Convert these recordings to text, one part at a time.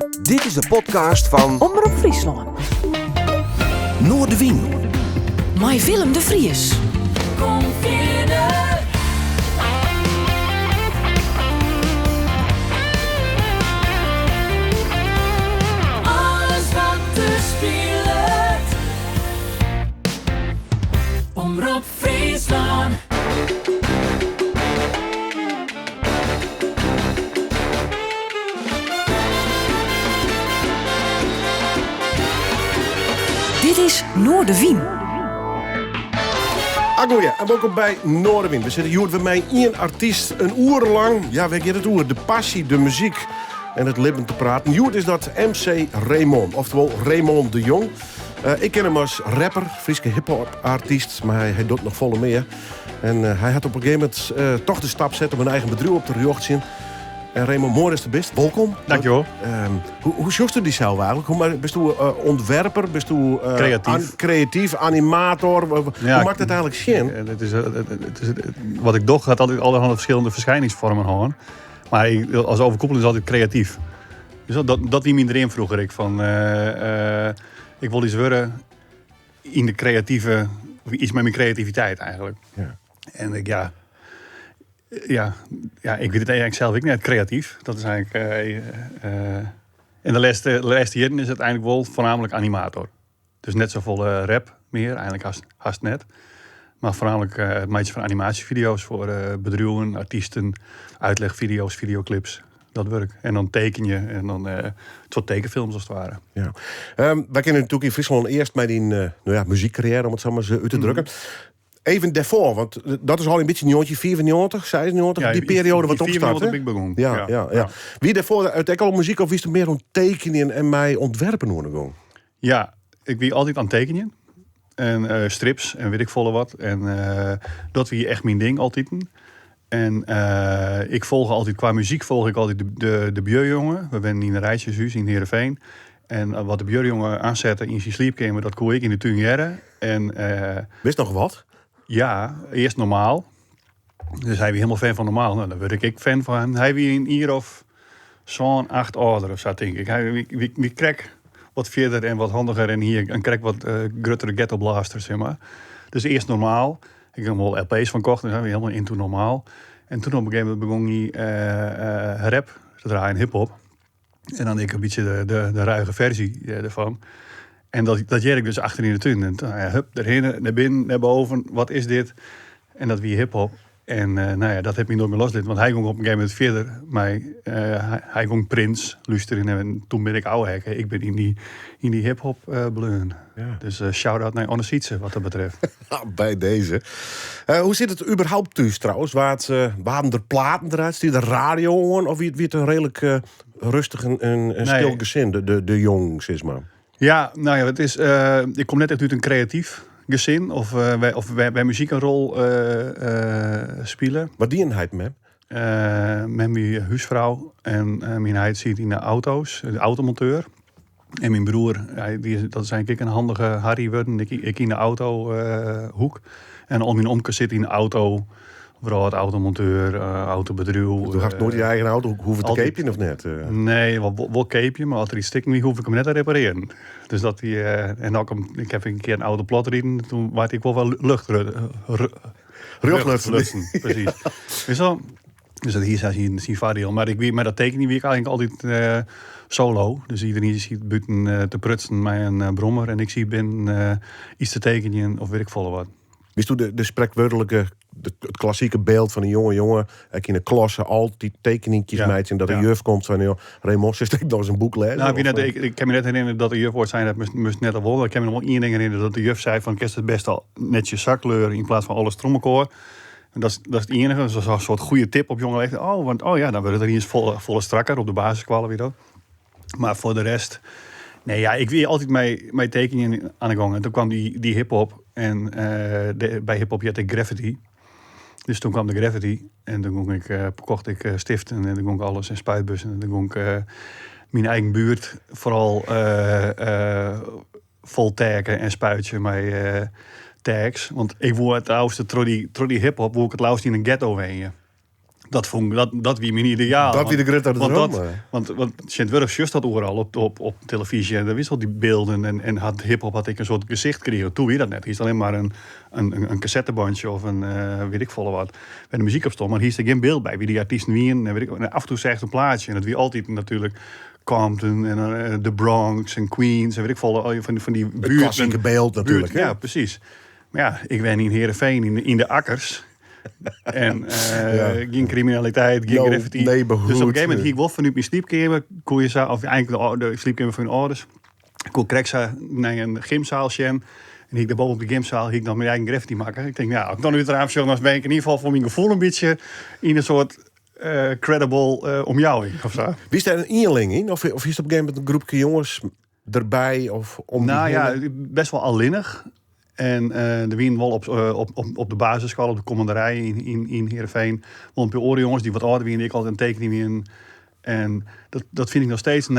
Dit is de podcast van Omroep Friesland. Noordewien. Met Willem de Vries. Kom verder. Alles wat te speelt. Omroep Friesland. Dit is Noordewien. Goeie, en welkom bij Noordewien. We zitten hier met mij één artiest een uur lang. Ja, we gaan het oer. De passie, de muziek en het leven te praten. Joert is dat MC Raymond, oftewel Raymond de Jong. Ik ken hem als rapper, Frieske hip-hop artiest, maar hij doet nog volle meer. En hij had op een gegeven moment toch de stap zetten om een eigen bedrijf op de rug te zien. En Raymond, mooi is de best. Welkom. Dankjewel. Hoe zocht u die zelf eigenlijk? Bist u ontwerper? Bist u creatief, animator? Hoe maakt het eigenlijk zin? Wat ik doch had altijd allerhande verschillende verschijningsvormen houden. Maar als overkoepelend is altijd creatief. Dus dat wie me erin vroeger. Ik wil iets worden in de creatieve, iets met mijn creativiteit eigenlijk. Ja. En ik weet het eigenlijk zelf ik net creatief. Dat is eigenlijk in de laatste jaren is het eigenlijk wel voornamelijk animator. Dus net zoveel rap meer, eigenlijk haast net. Maar voornamelijk het maatje van animatievideo's voor bedrijven, artiesten, uitlegvideo's, videoclips. Dat werk. En dan teken je en dan het soort tekenfilms als het ware. Ja. Wij kennen natuurlijk in Friesland eerst met die muziekcarrière, om het zo maar eens uit te drukken. Even daarvoor, want dat is al een beetje 94, 96, die periode wat opstart. Ja, ik begon. Ja. Wie daarvoor uiteindelijk al muziek of wist er meer om tekenen en mij ontwerpen horen? Ja, ik wie altijd aan tekenen. En strips en weet ik volle wat. En dat wie echt mijn ding altijd. En ik volg altijd, qua muziek volg ik altijd de Björjongen. We zijn in een rijtjeshuis in Heerenveen. En wat de Björjongen aanzetten in zijn sleepkamer, dat kon ik in de tuin jaren. En wist nog wat? Ja, eerst normaal. Dus hij was helemaal fan van normaal. Nou, dan werd ik fan van hem. Hij was een hier of zo'n 8 ouder of zo, denk ik. Wie kreeg wat verder en wat handiger en hier en kreeg wat gruttere ghetto blasters, zeg maar. Dus eerst normaal. Ik heb er wel LP's van kocht, dus hij was helemaal into normaal. En toen op een gegeven moment begon hij rap te draaien, hip-hop. En dan ik een beetje de ruige versie ervan. En dat jij ik dus achter in de tuin. En hup, daarheen, naar binnen, naar boven. Wat is dit? En dat wie hip-hop. En dat heb ik nooit meer losgelaten. Want hij ging op een gegeven moment verder. Maar hij ging Prins luisteren. En toen ben ik oude hekken. Ik ben in die hip-hop bleun. Ja. Dus shout-out naar Anne Sietse wat dat betreft. Bij deze. Hoe zit het überhaupt thuis trouwens? Waren er platen eruit? Die de radio aan? Of wie het een redelijk rustig en stil gezin? De jong, zeg maar. Ja, het is. Ik kom net echt uit een creatief gezin. Of wij muziek een rol spelen. Wat die eenheid met? Met mijn huisvrouw en mijn heid ziet in de auto's, de automonteur. En mijn broer, dat is eigenlijk een handige Harry worden. Ik in de autohoek. En al mijn omke zit in de auto. Vooral het automonteur, autobedrijf. Toen had nooit je eigen auto hoeven te keepje of net? Nee, wel keepje, maar als er iets stikt hoef ik hem net te repareren. Dus dat ik heb een keer een oude plot rijden, toen werd ik wel rugluchten. Precies. Dus dat hier zijn vaardeel. Maar met dat tekenen wie ik eigenlijk altijd solo. Dus iedereen ziet buiten te prutsen met een brommer en ik zie binnen iets te tekenen of weet ik volle wat. Wist toen de spreekwoordelijke, het klassieke beeld van een jonge ik in de klasse al die tekeningjes meid en dat een juf komt van Raymond, ze steekt nog eens een boek lezen. Nou, ik kan me net herinneren dat de juf woord zei dat moest net al worden. Ik kan me nog wel één ding herinneren dat de juf zei van kerst het best al netjes zakkleur in plaats van alles trommelkoor. En dat is het enige, dat is een soort goede tip op jonge leeftijd. Dan wordt het er hier eens volle strakker op de basiskwallen weer dat. Maar voor de rest, ik weer altijd mijn tekeningen aan de gang. En toen kwam die hip-hop en bij hip-hop had ik graffiti. Dus toen kwam de graffiti en toen kocht ik stiften en toen kon ik alles en spuitbussen. En toen kon ik mijn eigen buurt vooral vol taggen en spuitje met tags. Want ik woe het oudste, door die hip-hop, woe ik het lauwst in een ghetto heen. Dat wie mijn ideaal. Dat wie de Greta de want Droom. Want Sint-Wurf just dat overal op televisie. En daar wist al die beelden. En had hip-hop had ik een soort gezicht gekregen. Toen wie dat net. Hier is alleen maar een cassettebandje of een weet ik veel wat. Waar de muziek op stond. Maar hier is er geen beeld bij. Wie die artiesten wien. En af en toe zegt een plaatje. En dat wie altijd natuurlijk Compton en de Bronx en Queens. En weet ik veel. Van die buurten. Het klassieke beeld natuurlijk. Ja, precies. Maar ja, ik ben in Heerenveen in de akkers. En geen criminaliteit, geen graffiti. Neighborhood. Dus op een gegeven moment ging ik wel vanuit mijn sliepkamer. Kon je zo, of eigenlijk de sliepkamer van hun ouders. Kon ik naar een gymzaal zien. En ik daarboven op de gymzaal ik dan mijn eigen graffiti maken. Ik denk, als ik dan nu het raam zie, dan ben ik in ieder geval voor mijn gevoel een beetje in een soort credible omjouwing of zo. Wie is daar een eenling in? Of is het op een gegeven moment een groepje jongens erbij? Of om Nou ja, best wel alleenig. En de wien wel op de basisschool, op de commanderij in Heerenveen. Wel een paar orenjongens die wat ouder wie en ik altijd een tekening in. En dat vind ik nog steeds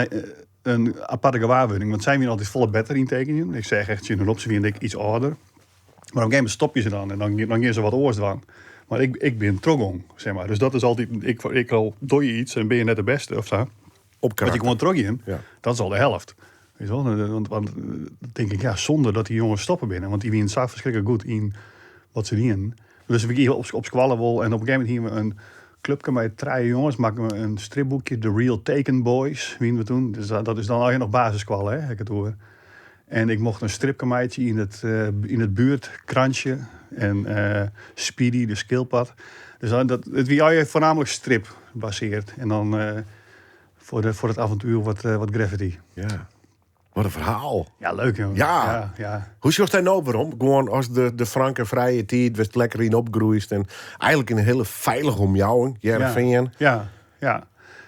een aparte gewaarwording. Want zij weer altijd volle beter in tekeningen. Ik zeg echt, ze vind ik iets ouder. Maar op een gegeven moment stop je ze dan. En dan gaan ze wat oors van. Maar ik ben trogong, zeg maar. Dus dat is altijd, ik al doe je iets en ben je net de beste of zo. op Wat je karakter? gewoon trog in, Ja. dat is al de helft. Weet je wel? Want denk ik, zonder dat die jongens stoppen binnen. Want die wien zo verschrikkelijk goed in wat ze doen. Dus we hier op Squallewol en op een gegeven moment hier we een clubje met 3 jongens. Maken we een stripboekje, The Real Taken Boys, wien we toen. Dus dat is dan alleen nog basisschool, hè, ik het hoor. En ik mocht een stripkamaitje in het buurtkrantje. En Speedy, de skillpad. Dus het wie voornamelijk strip baseert. En dan voor het avontuur wat graffiti. Ja. Wat een verhaal. Ja, leuk jongen. Ja. Ja. Hoe zocht hij nou waarom? Gewoon als de franke vrije tijd werd lekker in opgroeist. En eigenlijk in een hele veilige omjouwing. Heerenveen. Ja.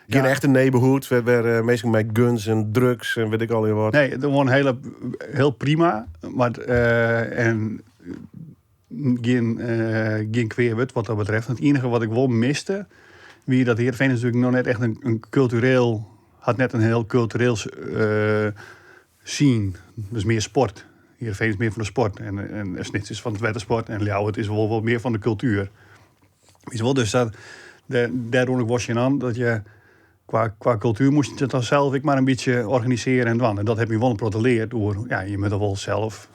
Geen echte neighborhood. Waar mensen met guns en drugs en weet ik al wat. Nee, dat was heel prima. Maar geen kweerwut wat dat betreft. Het enige wat ik wel miste, wie dat Heerenveen is natuurlijk nog net echt een cultureel, had net een heel cultureel scene. Dus meer sport. Heerenveen is meer van de sport. En Snits is van het wetensport. En Ljouwert is wel meer van de cultuur. Weet je wel, dus daardoor was je aan dat je qua cultuur moest je het dan zelf ik maar een beetje organiseren en doen. En dat heb je wel geleerd door, je moet er wel zelf,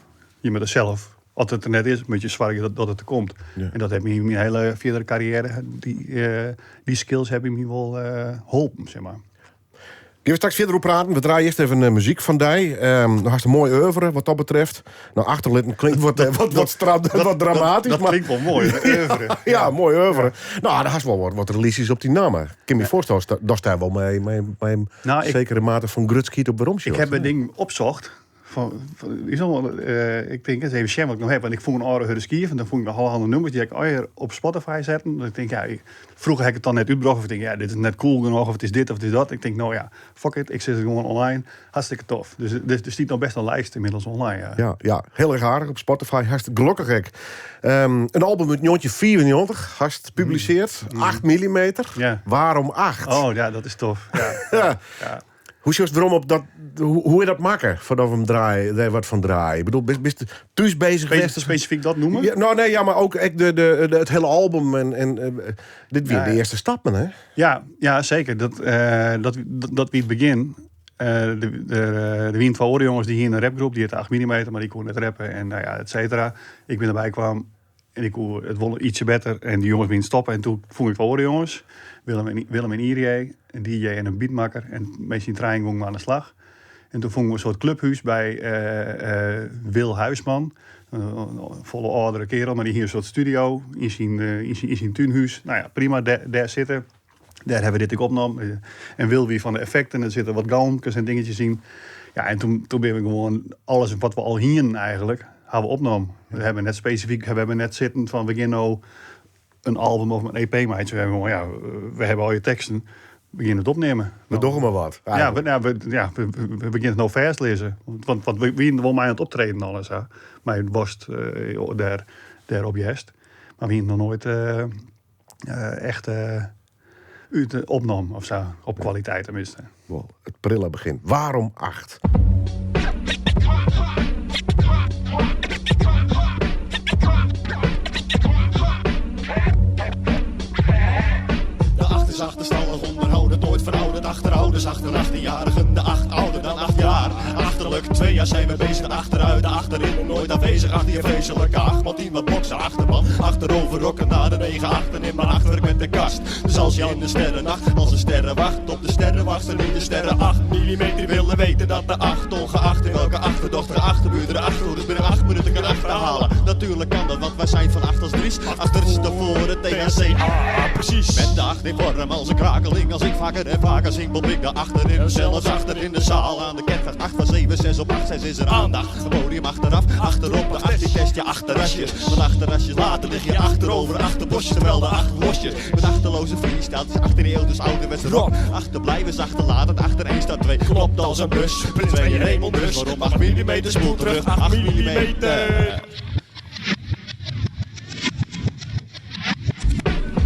als het er net is, moet je zorgen dat het er komt. Ja. En dat heb je in mijn hele verdere carrière, die skills heb je me wel geholpen, zeg maar. Gaan we straks verder op praten. We draaien eerst even muziek van die. Nog hartstikke een mooi oeuvre wat dat betreft. Nou, achterlitten klinkt wat dramatisch. Dat maar klinkt wel mooi. Oeuvre. ja, mooi oeuvre. Nou, daar is wel wat releases op die namen. Ik kan me voorstellen, dat daar wel mee Nou, zekere mate van grutskiet op waarom. Ik heb een ding opzocht. Ik denk eens even share wat ik nog heb. Want ik vond een oude Huddeskier. En dan vond ik nog allerhande nummers die ik op Spotify zetten. Dus ik denk, vroeger heb ik het dan net uitgebracht. Of ik denk, dit is net cool genoeg. Of het is dit of het is dat. Ik denk, nou ja, fuck it. Ik zet het gewoon online. Hartstikke tof. Dus er stiet nog best een lijst inmiddels online. Ja, heel erg aardig op Spotify. Hartstikke gelukkig gek. Een album uit 1994. Hartstikke gepubliceerd. 8 mm. Ja. Waarom 8? Oh ja, dat is tof. Ja. Hoe is het erom op dat? Hoe je dat maken voordat we hem draaien, daar wat van draaien? Ik bedoel, best thuis bezig geweest? Specifiek dat noemen? Ja, maar ook het hele album en dit weer de eerste stappen, hè? Ja, zeker. Dat wie het begin. De Wien van Oren jongens die hier in een rapgroep, die het 8 mm, maar die kon net rappen en et cetera. Ik ben erbij kwam en ik kon het won ietsje beter en die jongens beginnen stoppen en toen vond ik van Oren jongens, Willem en Irie, een DJ en een beatmaker en meestal in trein gingen we aan de slag. En toen vonden we een soort clubhuis bij Wil Huisman. Volle oudere kerel, maar die hier een soort studio in zijn tuinhuis. Nou ja, prima, daar zitten. Daar hebben we dit ook opgenomen. En Wil wie van de effecten. Er zitten wat galmpjes en dingetjes in. Ja, en toen ben we gewoon alles wat we al hier eigenlijk hebben we opgenomen. We hebben net specifiek, we hebben net zitten van we gaan nou een album of een EP maken. We hebben gewoon, we hebben al je teksten. We beginnen het opnemen. We doen maar wat. We beginnen het nou vers lezen. Want we willen mij aan het optreden alles. Hè. Maar het was daar op je hest. Maar we hebben nog nooit echt uit de opname of zo. Op kwaliteit tenminste. Wow, het prille begin. Waarom 8? ouders achter 18-jarigen, de 8 ouder dan 8 jaar. Achterlijk 2 jaar zijn we bezig, achteruit, de achterin nooit afwezig. Achter je vreselijke 8, want iemand boksen achterman. Achterover rokken naar de 9 achterin, maar achterwerk met de kast. Dus als je in de sterrennacht, als de sterren wacht op de sterrenwachter in de sterren 8 mm willen weten dat de 8, ongeacht in welke achterdochter, achterbuur, de achterhoeders binnen 8 minuten kan achterhalen. Natuurlijk kan dat, want wij zijn van 8 als 3. Achterstevoren THC, precies. Met de 8 in vorm als een krakeling, als ik vaker en vaker zing, bom ik de achterin. Zelfs achter in de zaal aan de kerkgracht 8 van 7, 6 op 8, 6 is er aandacht. Het podium achteraf, achterop, de 8 die test je achterasjes. Want achterasjes later lig je achterover, achterbosjes, terwijl de 8 losjes. Met achterloze freestyle, is 18 eeuw, dus ouderwets rock. Achterblijvers achterlaten, achter 1 staat 2, klopt als een bus. Prins 2 Raymond dus, waarom 8 mm spoel terug, 8 mm.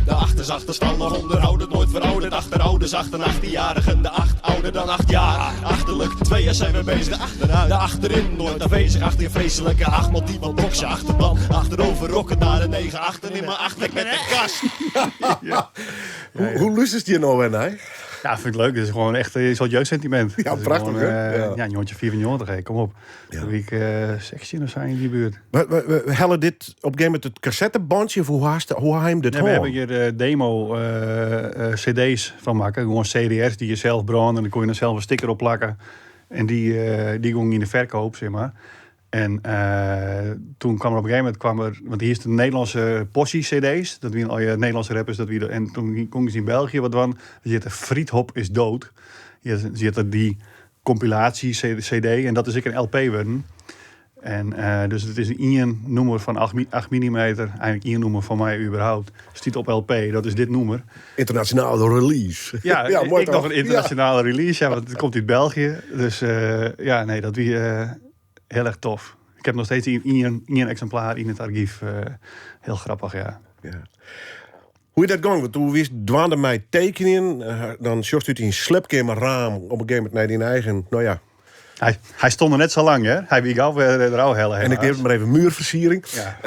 De achters achterstallig onderhouden, nooit verouderd. Achterouders achter 18-jarigen, de 8 ouder dan 8 jaar. Achterlijk 2 jaar zijn we bezig, achteruit, de achterin nooit afwezig. Achter je vreselijke 8, want iemand boksen achterban. Achterover rokken naar de 9 achterin, maar achterlijk met de kast. Hoe lust is die nou en hij? Ja, vind ik leuk. Dit is gewoon echt een soort jeugdsentiment. Ja, Dat is prachtig, gewoon, hè? Ja. Ja, een jongetje 94, hey, kom op. Ja. Hoe ik 16 of zijn in die buurt. We hellen dit op een gegeven moment het cassettebandje, of hoe haal je hem dit Nee, we horen? hebben hier demo cd's van maken. Gewoon cd's die je zelf brandt. En dan kon je er zelf een sticker op plakken. En die gingen in de verkoop, zeg maar. En toen kwam er op een gegeven moment, want hier is de Nederlandse portie cd's. Dat wie al je Nederlandse rappers. En toen kon je in België wat van. Je zit Friedhop is dood. Je zit die compilatie cd. En dat is ik een LP worden. En dus het is een nummer van 8 mm. Eigenlijk één nummer van mij überhaupt. Stiet op LP, dat is dit nummer. Internationale release. Ja, mooi ik toch? nog een internationale release. Ja, want het komt uit België. Dus dat wie heel erg tof. Ik heb nog steeds één exemplaar in het archief. Heel grappig, ja. Ja. Hoe is dat gang? Want toen wist dwaande mij tekenen. Dan zocht u het in een slepkamerraam op een gegeven moment naar die eigen. Nou ja. Hij stond er net zo lang, hè? Hij wie gauw weer er al heel En ik deed maar even muurversiering. Ja,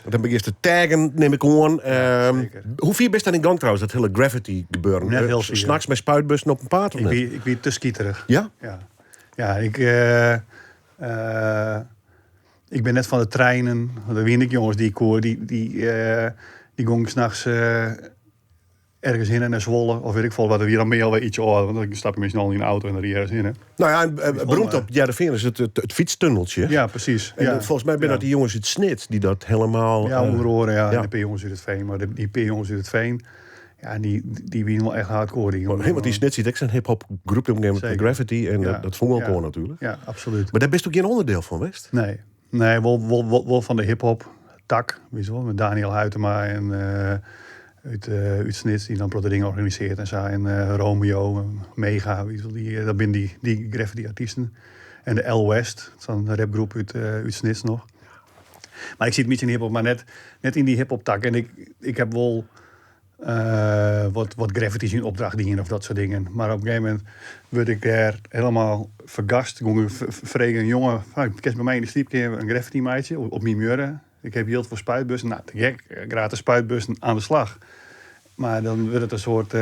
dan begin je te taggen, neem ik gewoon. zeker. Hoe vier best dat in gang trouwens, dat hele graffiti gebeuren? Net heel veel. 's Nachts met spuitbussen op een paard of Ik net? ben te skieterig. Ja? Ja, ik ben net van de treinen. Dat weet ik, jongens, die ik hoor. Die gingen 's nachts ergens in en naar Zwolle. Of weet ik veel wat. Er weer dan meer alweer ietsje ouder. Want dan stap je misschien al in een auto en dan rijd je ergens in. Hè? Nou ja, beroemd op Jereveen is het fietstunneltje. Ja, 'Onder oren, ja. ja. En de P-jongens uit het Veen. Maar die P-jongens uit het Veen, ja, die winnen wel echt hardcore. Want die snit ziet ook zijn hip-hop groep op een gegeven moment, Zeker. graffiti. En Ja. dat vond wel Ja. gewoon natuurlijk. Ja, absoluut. Maar daar best ook geen onderdeel van, West? Nee, wel van de hip-hop tak. Weet je wel, met Daniel Huytema en uit Snits, die dan protte dingen organiseert en zo. En Romeo, Mega, weet je wel, dat zijn die graffiti-artiesten. En de L West, zo'n rapgroep uit Snits nog. Maar ik zie het niet in de hip-hop, maar net in die hip-hop tak. En ik heb wel wat graffiti's in opdracht dingen of dat soort dingen. Maar op een gegeven moment werd ik daar helemaal vergast. Vregen een jongen, ik kan bij mij in de stiep een graffiti meidje op mijn muren. Ik heb heel veel spuitbussen. Nou, te gek, gratis spuitbussen aan de slag. Maar dan wordt het een soort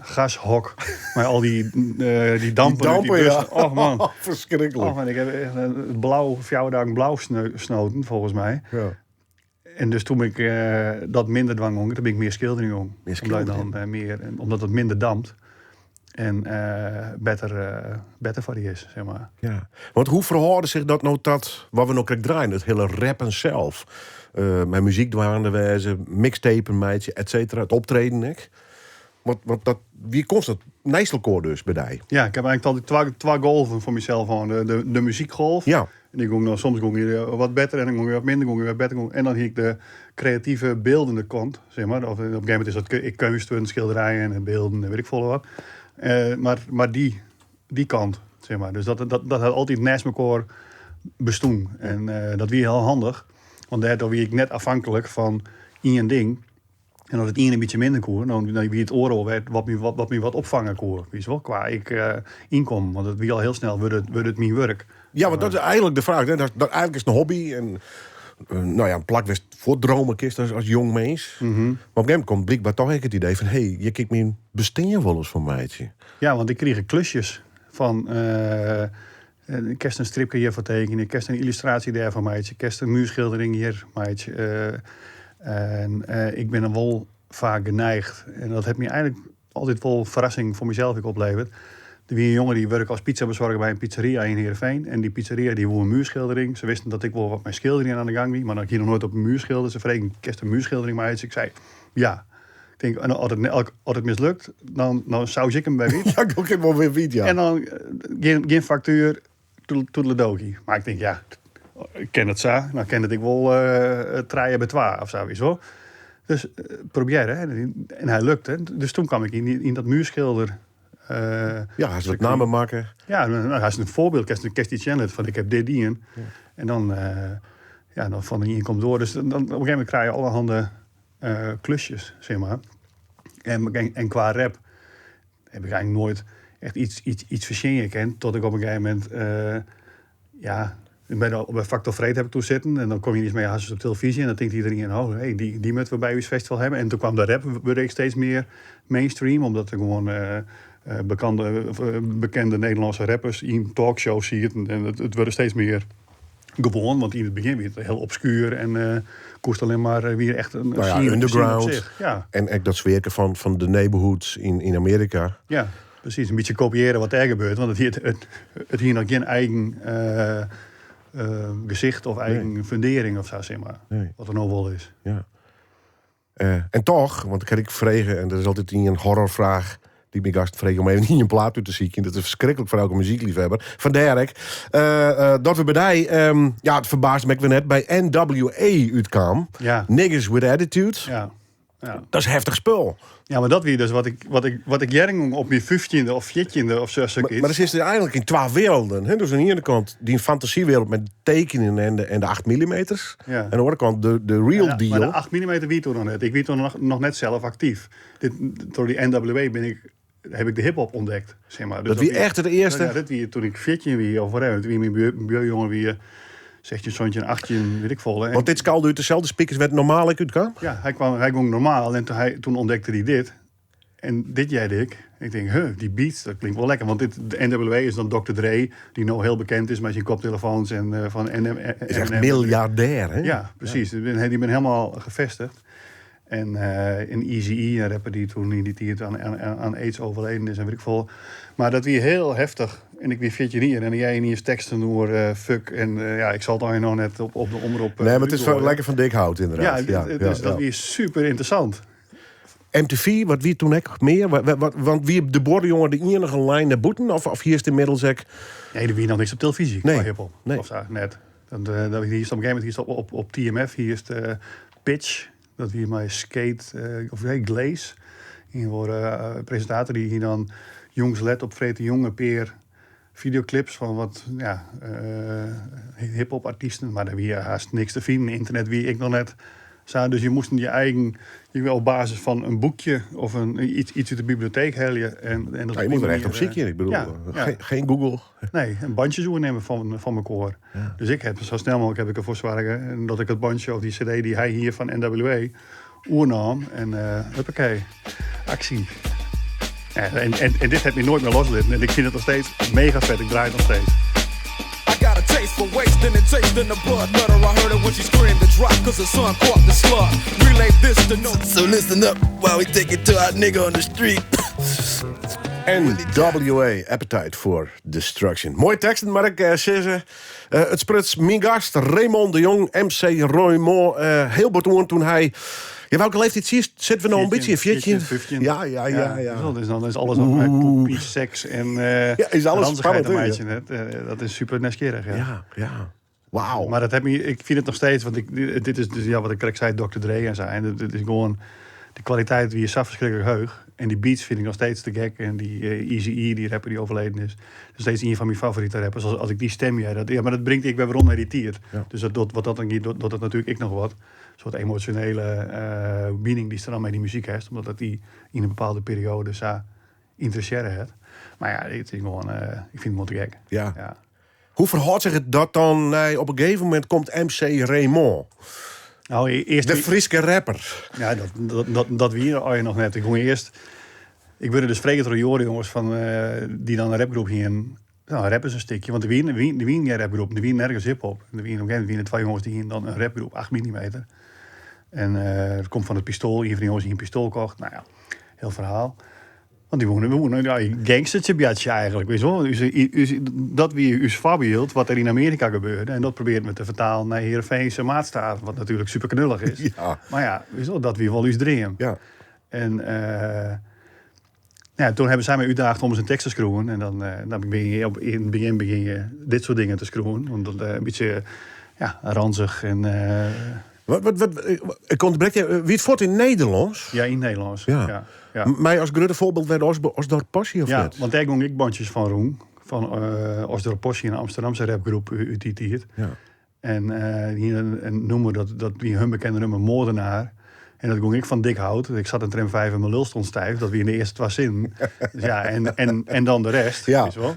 gashok. Maar al die dampen. Die dampen, ja. Oh man. Verschrikkelijk. Oh man, ik heb echt een blauw, 4 dagen blauw snoten, volgens mij. Ja. En dus toen ben ik dat minder dwang om, toen ben ik meer schildering om. Meer Omdat, schildering. dan, omdat het minder dampt. En beter voor die is, zeg maar. Ja. Want hoe verhoorde zich dat nou dat, wat we nog krijgen draaien, het hele rappen zelf? Mijn muziek dwaande wijze, mixtapen meidje, et cetera, het optreden, ik. Want dat, wie komt dat? Nijstelkoor dus bij die. Ja, ik heb eigenlijk altijd twee golven voor mezelf. De muziekgolf. Ja. En die ging soms ging je wat beter en dan ging je wat minder, ging je wat beter. En dan hier ik de creatieve beeldende kant, zeg maar. Of, op een gegeven moment is dat kunsten, schilderijen en beelden en weet ik veel wat. Maar die kant, zeg maar. Dus dat had altijd naast elkaar bestoen. En dat was heel handig. Want daardoor was ik net afhankelijk van één ding. En als het een beetje minder koer, dan wie het oordeel werd wat me wat opvangen koer. Weet je wel, qua inkomen. Want het wie al heel snel wordt het mijn werk. Ja, want dat is eigenlijk de vraag. Hè? Dat eigenlijk is een hobby. En een plak was voor dromenkist als jong mens. Maar op een gegeven moment komt blijkbaar toch het idee van... hé, je kijkt me een besteen wel eens van meidje. Ja, want ik kreeg klusjes van... ik kerst een stripje hier voor tekenen. Ik kerst een illustratie daar van meidje. Ik kerst een muurschildering hier, meidje. Ik ben er wel vaak geneigd. En dat heeft me eigenlijk altijd wel verrassing voor mezelf opleverd. Er was een jongen die werkte als pizzabezorger bij een pizzeria in Heerenveen. En die pizzeria die wou een muurschildering. Ze wisten dat ik wel wat mijn schilderingen aan de gang was. Maar dat ik hier nog nooit op een muur schilderde. Ze vregen, kerst een muurschildering meidje. Dus ik zei, ja. Ik denk, en als het mislukt, dan zou ik hem bij wie. Ja, ik heb wel weer weet, ja. En dan geen factuur, toedeledokie. Maar ik denk, ja, ik ken het zo. Nou ken het ik wel traaien betwaar of sowieso. Dus probeer, hè. En hij lukte. Dus toen kwam ik in dat muurschilder. Hij is wat namen maken. Ja, hij is een voorbeeld. Kerst die channel van ik heb dit die in. Ja. En dan van die komt door. Dus dan, op een gegeven moment krijg je allerhande klusjes, zeg maar. En qua rap heb ik eigenlijk nooit echt iets verschillend gekend. Tot ik op een gegeven moment... bij Factor Vreed heb ik toen zitten. En dan kom je iets mee op televisie. En dan denkt iedereen, oh, hey, die moeten we bij ons festival hebben. En toen kwam de rap werd steeds meer mainstream. Omdat er gewoon bekende Nederlandse rappers in talkshows zie. En het werd steeds meer gewoon. Want in het begin werd het heel obscuur. En koest alleen maar weer echt een underground. Op zich. Ja. En dat zwerken van de neighborhoods in Amerika. Ja, precies. Een beetje kopiëren wat er gebeurt. Want het hier nog geen eigen... gezicht of eigen fundering of zo, zeg maar. Nee. Wat er nou wel is. Ja. En toch, want ik vregen, en dat is altijd een horrorvraag die mijn gast vreeg om even niet een plaat uit te zieken. Dat is verschrikkelijk voor elke muziekliefhebber. Vandaar dat we bij die, het verbaasde me net, bij NWA uitkwam. Ja. Niggas with Attitude. Ja. Ja. Dat is heftig spul. Ja, maar dat weer dus wat ik jaren op mijn 15e of 14e of zo. Maar dat is er eigenlijk in 2 werelden. Hè? Dus aan de ene kant die fantasiewereld met tekenen en de 8 mm. Ja. En aan de andere kant de real deal. Maar de 8 mm wie toen nog net. Ik wie toen nog net zelf actief. Door die NWA heb ik de hip-hop ontdekt. Zeg maar. Dus dat wie echt de eerste? Ja, dit wie toen ik 14 wie of whatever. Toen wie mijn buurjongen wie... 16, 17, 18, weet ik veel. Want dit skalde uit dezelfde speakers werd normaal uitkwam? Ja, hij kwam normaal en toen ontdekte hij dit. En dit jij ik. Ik denk, die beats, dat klinkt wel lekker. Want de NWA is dan Dr. Dre, die nou heel bekend is met zijn koptelefoons en van NM. Is echt miljardair, hè? Ja, precies. Ja. Die ben helemaal gevestigd. En in Eazy-E, een rapper die toen in die tijd aan AIDS overleden is en weet ik veel. Maar dat weer heel heftig. En ik weer fit je niet. En jij niet eens teksten door fuck. En ik zal het al nog net op de omroep. Nee, maar het is lekker van dik hout inderdaad. Dus dat weer super interessant. MTV, wat wie toen ook meer? Want wie de bordenjongen de enige lijn naar boeten? Of hier is het inmiddels ook... Nee, er wie nog niks op televisie. Nee. Qua hiphop. Nee. Of zo, net. Hier is op een gegeven moment hier op TMF. Hier is de Pitch. Dat hier maar Skate, Glaze. Hier wordt presentator die hier dan jongens let op vreten jonge peer videoclips van wat hip-hop artiesten. Maar daar wie haast niks te vinden. Internet wie ik nog net. Dus je moest je eigen, op basis van een boekje of iets uit de bibliotheek halen. En dat je moet er echt op zieken. Ik bedoel, geen Google. Nee, een bandje nemen van mijn koor. Ja. Dus ik heb zo snel mogelijk ervoor zwaar en dat ik het bandje of die cd die hij hier van NWA oernam. En huppakee, actie. Ja, en dit heb je nooit meer loslaten. En ik vind het nog steeds mega vet. Ik draai het nog steeds. Got a taste for wasting and tasting the blood. Nutter, I heard her when she screamed and dropped cause her son caught the slug. Relay this to no. So listen up while we take it to our nigga on the street. NWA, Appetite for Destruction. Mooie teksten, maar ik zeggen. Het spruts mijn gast, Raymond de Jong, MC Raymond. Heel betoond toen hij... Ja, welke leeftijd zitten we nou een beetje? 14? 15. Ja. Dus dan is alles nog met poepie, seks en is alles spannend, meisje. Dat is super nieuwsgierig. Ja. Wauw. Maar ik vind het nog steeds, want dit is dus wat ik zei, Dr. Dre en zo. En het is gewoon de kwaliteit die is zo verschrikkelijk heug. En die beats vind ik nog steeds te gek. En die Eazy-E, die rapper die overleden is steeds een van mijn favoriete rappers. Als ik die stem, maar dat brengt ik weer rond naar die tier. Ja. Dus dat natuurlijk ik nog wat. Een soort emotionele meaning die er dan met die muziek heeft. Omdat dat die in een bepaalde periode zo interesseren heeft. Maar ja, het is gewoon, ik vind het gewoon te gek. Ja. Hoe verhoudt zich het dat dan? Nee, op een gegeven moment komt MC Raymond. Nou, eerst De Friese rapper. Ja, dat wie je nog net. Ik ben dus vregen door jongeren jongens van die dan een rapgroep hingen. Nou, rap is een stukje, want de wien geen rapgroep, de wien nergens hip-hop. De wien twee jongens die hier dan een rapgroep 8 mm. En het komt van het pistool, een van die jongens die een pistool kocht. Nou ja, heel verhaal. Want we wonen een gangstertje bijatje eigenlijk, weet je wel. Dat wie uw voorbeeld wat er in Amerika gebeurde. En dat probeert me te vertalen naar Heerenveense maatstaaf, wat natuurlijk super knullig is. Ja. Maar ja, weet je wel, dat wie wel uw dream. Ja. En toen hebben zij mij uitgedaagd om eens een tekst te schroeven. En dan begin je in het begin dit soort dingen te schroeven. Want dat een beetje ranzig en... Ik ontbrek je. Wie het voort in Nederlands? Ja, in Nederlands. Ja. Ja. Mij als grote voorbeeld werd als door passie of Ja, niet? want daar ging ik bandjes van Roem. Van Osdorp Possie, een Amsterdamse rapgroep uit die tijd. Ja. En hier noemen dat wie hun bekende nummer Moordenaar. En dat ging ik van dik hout. Ik zat in tram 5 en mijn lul stond stijf. Dat wie in de eerste was in. Dus ja, en dan de rest. Ja. Weet je wel.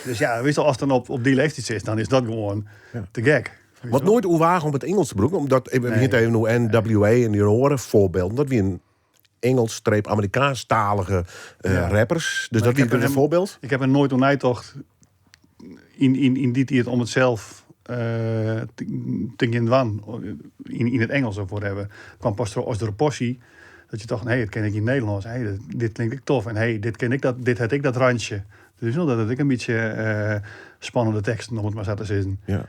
Dus ja, weet je wel, als het dan op die leeftijd is, dan is dat gewoon te gek. Wat nooit hoe wagen om het Engels te broeken. Omdat we hier even nu NWA en die horen voorbeelden. Dat wie een Engels-Amerikaans-talige rappers. Dus dat wie een voorbeeld. Ik heb een nooit onijtocht in die tijd om het zelf te gaan in het Engels voor hebben. Kwam pas door Osdorp Possie. Dat je dacht, hey, dat ken ik in het Nederlands. Hey, dit klinkt ik tof. En hey, dit had ik dat randje. Dus dat had ik een beetje spannende teksten, om het maar zo te zeggen. Ja.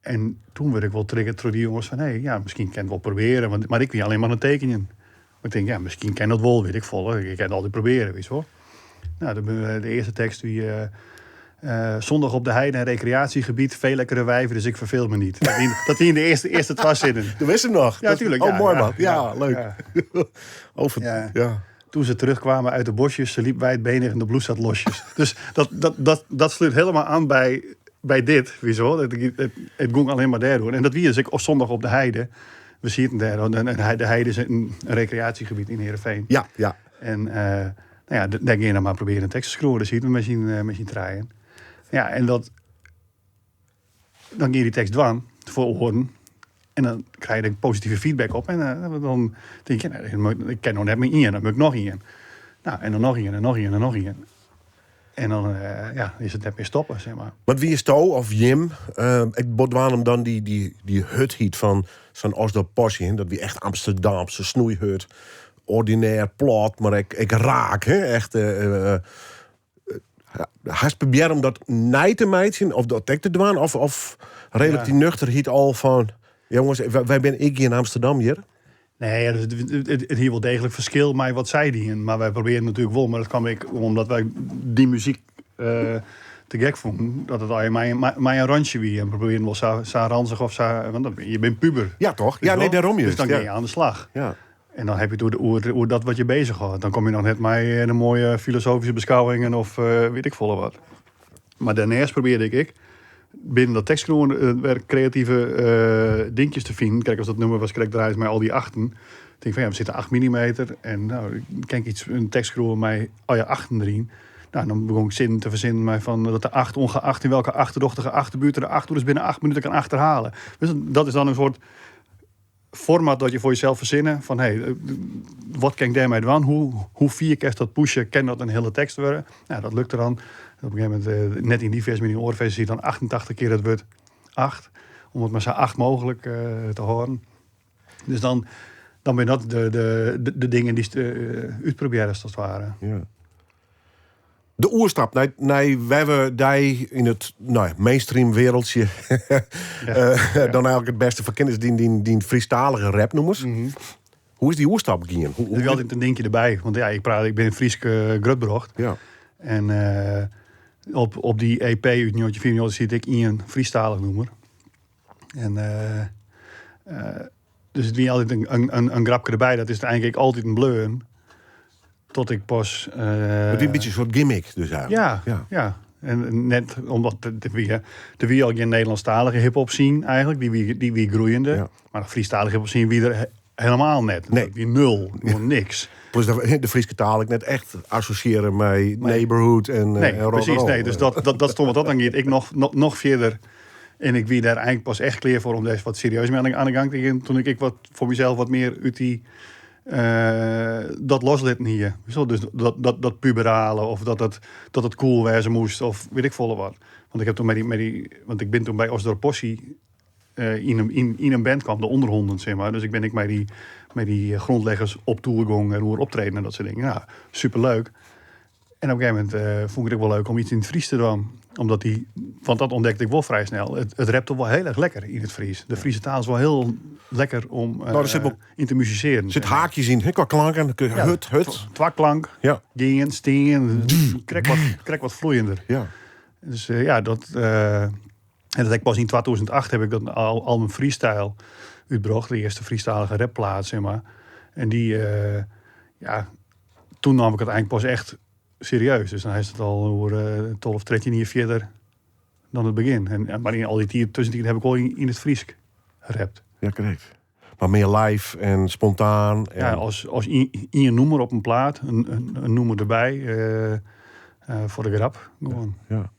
En toen werd ik wel triggerd door die jongens van... misschien kan ik het wel proberen, maar ik wil alleen maar een tekening. Maar ik denk, misschien kan dat wel, weet ik volgen. Ik kan het altijd proberen, weet je wel. Nou, de eerste tekst die... zondag op de heide, een recreatiegebied, veel lekkere wijven, dus ik verveel me niet. Dat die in de eerste was zitten. Dat wist hem nog. Ja, natuurlijk. Oh, mooi man. Ja, leuk. Ja. Ja. Toen ze terugkwamen uit de bosjes, ze liep wijdbenig en de blouse zat losjes. Dus dat sluit helemaal aan bij dit, wieso? Het ging alleen maar daardoor. En dat wie is ik zondag op de heide. We zien het daar. De heide is een recreatiegebied in Heerenveen. Ja, ja. En daar ging je dan maar proberen een tekst te schroeven. Dat ziet we met zien draaien. Ja, en dan ging je die tekst dwan voor oren. En dan krijg je positieve feedback op. En dan denk je, ik ken nog net meer in. Dan moet ik nog in. Nou, en dan nog in, en nog in, en nog in. En dan is het net meer stoppen, zeg maar. Maar wie is Toe of Jim? Ik bodwaan hem dan die hut-heat van zo'n Osdorp Possie. Dat wie echt Amsterdamse snoeihut. Ordinair, plat, maar ik raak. Hè? Echt... Hij probeert hem dat niet te meiden of dat te doen? Of relatief nuchter hiet al van... Jongens, wij ben ik hier in Amsterdam hier. Nee, het hier wel degelijk verschil mij wat zij die. Maar wij proberen natuurlijk wel. Maar dat kwam ik omdat wij die muziek te gek vonden. Dat het al mij een randje wie. En proberen wel zo ranzig of zo. Want je bent puber. Ja, toch? Ja, nee, daarom juist. Dus dan ga je aan de slag. Ja. En dan heb je door dat wat je bezig had. Dan kom je nog net met een mooie filosofische beschouwingen of weet ik veel wat. Maar daarnaast probeerde ik binnen dat tekstgroen creatieve dingetjes te vinden. Kijk, als dat nummer was, kijk, draait mij al die achten. Ik denk van we zitten 8 mm. En nou, kijk een tekstgroen mij al je achten erin. Nou, dan begon ik zin te verzinnen van dat de 8, ongeacht in welke achterdochtige achterbuurt er de 8 dus binnen 8 minuten kan achterhalen. Dus dat is dan een soort format dat je voor jezelf verzinnen. Van wat kan ik daarmee doen? Hoe vier keer dat pushen? Kan dat een hele tekst worden? Nou, dat lukt er dan. Op een gegeven moment, net in die versie met die oorversie, zie je dan 88 keer het woord 8. Om het maar zo 8 mogelijk te horen. Dus dan ben dat de dingen die uitproberen als het ware. Ja. De oerstap wij hebben die in het mainstream wereldje dan eigenlijk het beste van kennis die Friestalige rap noemers. Mm-hmm. Hoe is die oerstap gegaan? Er is altijd een dingetje erbij, want ik ben in Frieske Grutbrocht. Ja. En op die EP uit 1994 zit ik in een Friestalig noemer. En dus het is altijd een grapje erbij. Dat is eigenlijk altijd een blur. Tot ik pas... Het is een beetje een soort gimmick dus eigenlijk. Ja. En net omdat de wie al geen Nederlandstalige hip-hop zien eigenlijk, die wie groeiende. Ja. Maar de Friestalige hip-hop zien wie er helemaal net. Nee. Die nul, gewoon niks. Plus de Friese taal ik net echt associëren met neighborhood en Nee, en rock precies. and roll. Nee, dus dat stond wat dat dan niet. Ik nog verder. En ik wie daar eigenlijk pas echt klaar voor om deze wat serieus mee aan de gang te gaan. Toen ik wat voor mezelf wat meer uit die dat loslitten hier. Zo, dus dat puberale of dat het cool wezen moest of weet ik volle wat. Want ik heb toen want ik ben toen bij Osdorp Possie in een band kwam, de onderhonden, zeg maar. Dus ik ben met die grondleggers op tour gegaan en hoe optreden en dat soort dingen. Ja, superleuk. En op een gegeven moment vond ik het ook wel leuk om iets in het Fries te doen. Want dat ontdekte ik wel vrij snel. Het rapt toch wel heel erg lekker in het Fries. De Friese taal is wel heel lekker om er zit wel- in te musiceren. Er zit haakjes in, hè, qua klanken. Dan kun je hut. Twakklank, Ja. gingen, stingen. Krijg wat vloeiender. Ja. Dus en dat ik pas in 2008 heb ik dat al mijn freestyle uitgebracht. De eerste freestylige rapplaat, zeg maar. En die, toen nam ik het eigenlijk pas echt serieus. Dus dan is het al 12 of 13 jaar verder dan het begin. Maar in al die tussentijd heb ik al in het Fries gerapt. Ja, correct. Maar meer live en spontaan. En... Ja, als een noemer op een plaat, een noemer erbij, voor de grap. Gewoon. Ja.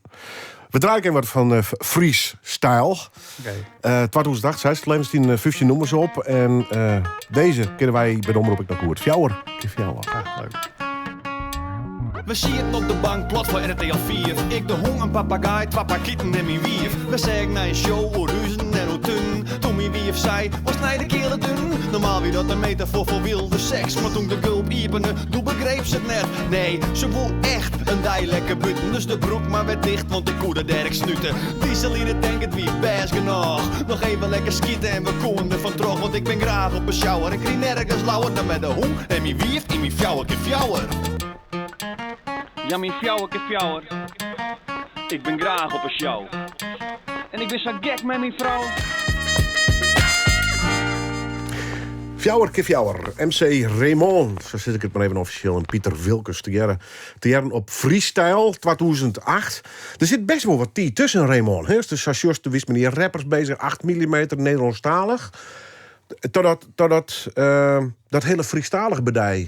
We draaien even wat van Fries style. Okay. 2008, zei ze, alleen 15 nummers op. En deze kennen wij bij de omroep ik nog goed. Fjouwer. Ja, leuk. We zitten op de bank, plot voor RTL 4. Ik de hong, een papagaai, 2 pakieten en mijn wief. We zeggen naar een show, oorhuizen en oortun. Toen mijn wief zei, was naar de kelen dun. Normaal wie dat een metafoor voor wilde seks. Maar toen de gulp iepende, toen begreep ze het net. Nee, ze wil echt een dij lekker butten. Dus de broek maar werd dicht, want ik koerde derk snuten. Dieseline denkt het wie best genoeg. Nog even lekker schieten en we komen er van terug. Want ik ben graag op een shower. Ik riep nergens lauwer dan met de hong. En mijn wief in mijn fjouwer. Ja, mijn fjouwer. Ik ben graag op een show. En ik ben zo gek met mijn vrouw. Fjouwer. MC Raymond. Zo zit ik het maar even officieel. En Pieter Wilkes te jaren op Freestyle 2008. Er zit best wel wat tijd tussen Raymond. Hè? Dus zoals de wist meneer rappers bezig. 8 mm Nederlandstalig. Totdat dat hele freestylige bedij...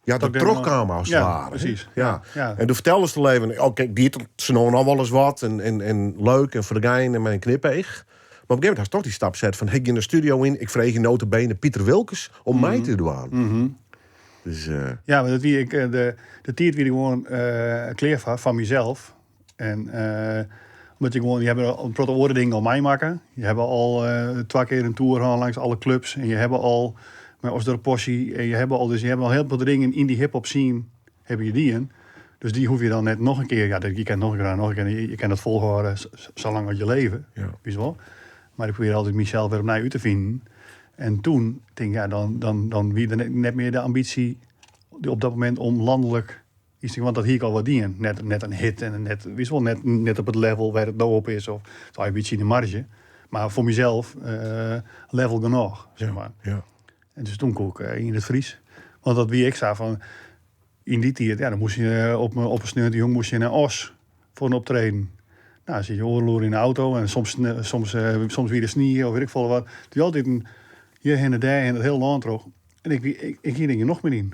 Ja, dat terugkwam als het ware. Precies. Ja. Ja. En toen vertelde ze te leven... Oh, kijk, ze nou al wel eens wat. En leuk en voor de gein en mijn knipeeg. Maar op een gegeven moment had ze toch die stap gezet van... Ik in de studio in, ik vreeg je nota bene Pieter Wilkes... om mij te doen. Mm-hmm. Dus, ja, maar dat wie ik de tijd wie ik gewoon kleer van mezelf. En omdat je gewoon... Je hebt een protocole dingen al mij maken. Je hebt al 2 keer een tour gaan langs alle clubs. En je hebt al... Maar Osdorp Possie, en je hebt al heel veel dingen in die hip-hop scene, heb je die in. Dus die hoef je dan net nog een keer, je kent nog een keer, je kan het volhouden zolang als je leven, weet wel. Maar ik probeer altijd mezelf weer opnieuw uit te vinden. En toen denk ik, dan wie er net meer de ambitie op dat moment om landelijk iets te doen, want dat hier ik al wat dienen. Net een hit en net op het level waar het nou op is, of zou je een beetje in de marge. Maar voor mezelf level genoeg, zeg maar. Ja. En dus toen kon ik in het Fries. Want dat wie ik zei van... In die tijd, dan moest je op een sneeuwte jong moest je naar Os voor een optreden. Nou, dan zit je oorloer in de auto en soms weer de sneeuw of weet ik veel wat. Die altijd hier en daar en het hele land terug. En ik ging er nog meer in.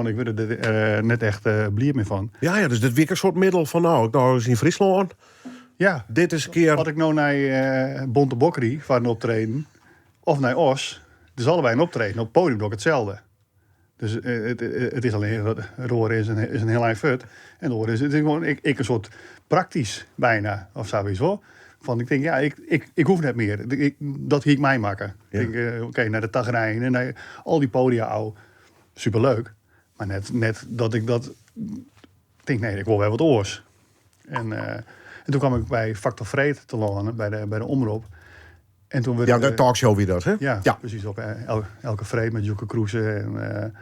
Ik werd er net echt blier meer van. Ja, dus dit weer een soort middel van... ik nou eens in Friesland. Ja. Dit is een keer... Had ik nou naar Bonte Bokkerie voor een optreden... of naar Os... Dus allebei een optreden. Op het podium ook hetzelfde. Dus het is alleen... Roor is een heel eind fut. En Roor is het is gewoon ik een soort praktisch bijna. Of zoiets hoor. Van ik denk, ja, ik hoef net meer. Dat hier ik mij maken. Ja. Ik denk, oké, naar de Tagerijn en naar al die podia al. Superleuk. Maar net dat ik dat... Ik denk, nee, ik wil wel wat oors. En toen kwam ik bij Factor Vreed te landen. Bij de omroep. En toen werd de talkshow wie dat, hè? Ja, precies. Op elke vreed met Joeke Kroesen.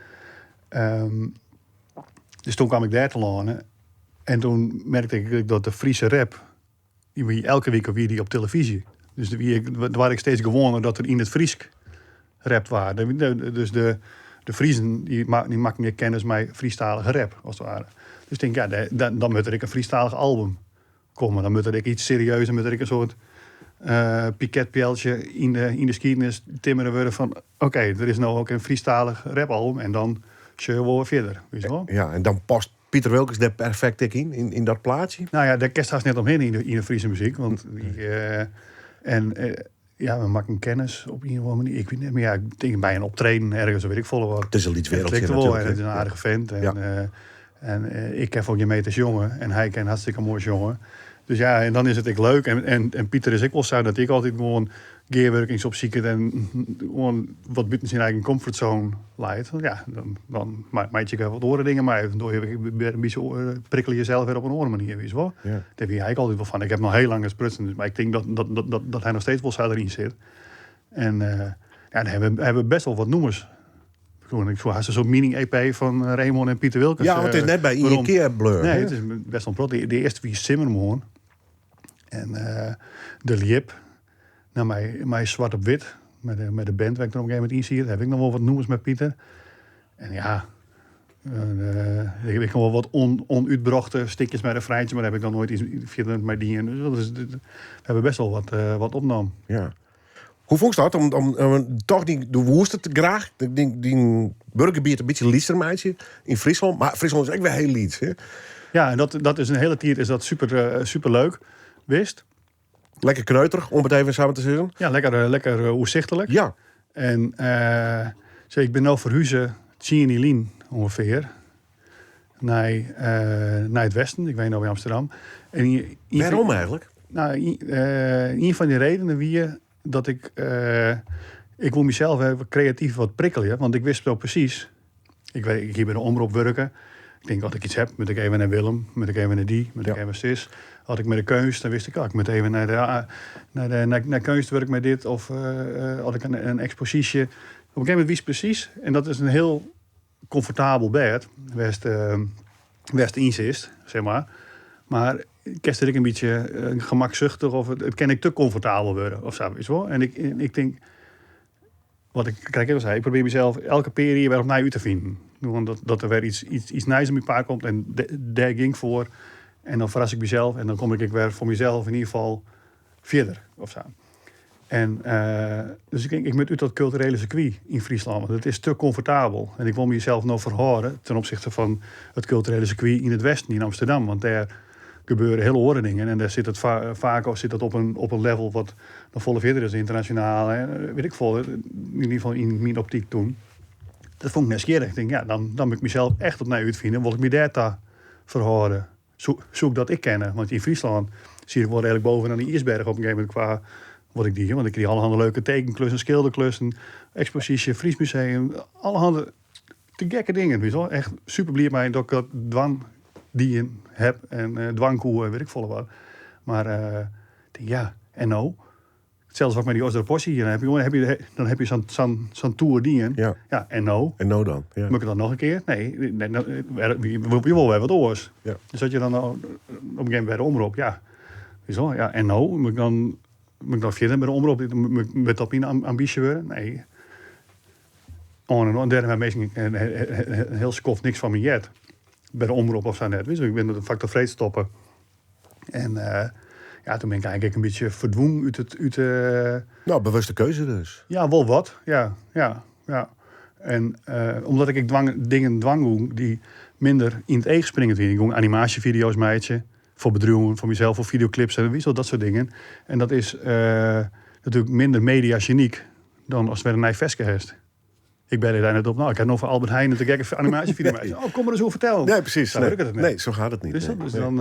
Dus toen kwam ik daar te landen. En toen merkte ik dat de Friese rap... elke week weer die op televisie. Dus waar ik steeds gewonnen dat er in het Fries rapt waren. Dus de Friesen die maken meer kennis met Friestalige rap, als het ware. Dus ik denk, dan moet er een Friestalig album komen. Dan moet er iets serieus, dan moet er een soort... piketpijltje in de geschiedenis timmeren worden van... Oké, er is nou ook een Friestalig rapalbum en dan zullen we weer verder. Weet je wel? Ja, en dan past Pieter Wilkens daar perfect in dat plaatje. Nou ja, daar kerst haast net omheen in de Friese muziek. Want we maken kennis op een of andere manier. Ik weet niet, maar ja, ik denk bij een optreden ergens, weet ik volle wat. Het is een liedwereldje Het natuurlijk. het is een aardige vent. En ik ken ook je meters jongen. En hij kent hartstikke mooi jongen. Dus ja, en dan is het ook leuk. En Pieter is ook wel zo dat ik altijd gewoon gearworkings opzieken en gewoon wat buiten zijn eigen comfortzone leidt. Ja, dan maak je wel wat oren dingen, maar door je een beetje prikkel jezelf weer op een oren manier, weet je wel. Ja. Daar heb je eigenlijk altijd wel van. Ik heb nog heel lang gesprutsen, dus, maar ik denk dat hij nog steeds wel zo erin zit. En dan hebben we best wel wat noemers. Ik had zo'n mini-EP van Raymond en Pieter Wilkens. Ja, want het is net bij iedere keer blur. Nee, het is best wel een prot. De eerste wie Simmermoorn. En de Liep. Nou, mij zwart op wit. Met de band waar ik er op een gegeven moment in zie. Daar heb ik nog wel wat noemers met Pieter. En ja... ik heb nog wel wat onuitbrachte stikjes met een refreintje. Maar daar heb ik dan nooit iets verder met die. Dus we hebben best wel wat opnam. Ja. Hoe vond je dat? Om toch de woeste te graag. Die burgerbier een beetje liefstermeidje in Friesland. Maar Friesland is echt weer heel lieds. Hè? Ja, en dat is een hele tijd is dat super leuk. Wist? Lekker kneuterig, om het even samen te zeggen. Ja, lekker oerzichtelijk. Ja. En ik ben nou verhuizen 10 lijn ongeveer. Naar het westen. Ik weet nou in Amsterdam. En waarom eigenlijk? Nou, een van die redenen wie dat ik wil mezelf even creatief wat prikkelen. Want ik wist wel precies. Ik hier bij de omroep werken. Ik denk, als ik iets heb, moet ik even naar Willem, moet ik even naar die, moet ik even naar Sis. Had ik met de keus, dan wist ik, ik moet even naar keus werk met dit. Of had ik een expositie. Op een gegeven moment wist precies. En dat is een heel comfortabel bed. West insist, zeg maar. Maar kerst ik een beetje gemakzuchtig of het kan ik te comfortabel worden of zo, is wel. En ik denk, wat ik kijk al zei, ik probeer mezelf elke periode weer opnieuw te vinden. Dat er weer iets nice in mijn paard komt en daar ging ik voor. En dan verras ik mezelf en dan kom ik weer voor mezelf in ieder geval verder of zo. En dus ik denk, ik moet uit dat culturele circuit in Friesland, want het is te comfortabel. En ik wil mezelf nou verhoren ten opzichte van het culturele circuit in het westen, in Amsterdam. Want daar gebeuren hele andere dingen. En daar zit het vaak op een level wat nog volle verder is, internationaal. Hè. Weet ik veel, in ieder geval in mijn optiek toen. Dat vond ik nieuwsgierig. Ik denk, ja, dan moet ik mezelf echt opnieuw uitvinden. Wil ik me daar verhoren. Zoek dat ik kennen. Want in Friesland zie ik wel redelijk bovenaan die Iersberg op een gegeven moment qua wat ik die. Want ik die allerhande leuke tekenklussen, schilderklussen, expositie, Fries Museum, allerhande te gekke dingen. Weet je wel. Echt super blij mij dat ik dat dwang die je heb en dwangkoe, weet ik volle wat. Maar ja, en nou? Zelfs wat met die Oosterpossie hier, dan heb je zo'n tour die ja, en nou? En nou dan? Ja. Moet ik het dan nog een keer? Nee, je wil weer wat oors. Ja. Dus dat je dan op een gegeven moment bij de omroep, ja. Zo, ja, en nou? Moet ik dan verder bij de omroep met op in ambitie worden? Nee. En derde mijn meestal een heel skof niks van me jet. Bij de omroep of zo net. Dus ik ben de factor vreed stoppen. En toen ben ik eigenlijk een beetje verdwongen uit Nou, bewuste keuze dus. Ja, wel wat. Ja. En omdat ik dingen dwang die minder in het eigen springen vind. Ik doe animatievideo's meidje. Voor bedrijven, voor mezelf, voor videoclips en wissel, dat soort dingen. En dat is natuurlijk minder mediageniek dan als het weer een Nijveske heeft. Ik ben er daar net op. Nou, ik heb nog van Albert Heijn te kijken animatievideo. Nee. Oh, kom maar eens over vertellen. Nee, precies. Zo werkt het niet. Nee, zo gaat het niet. Dus dan,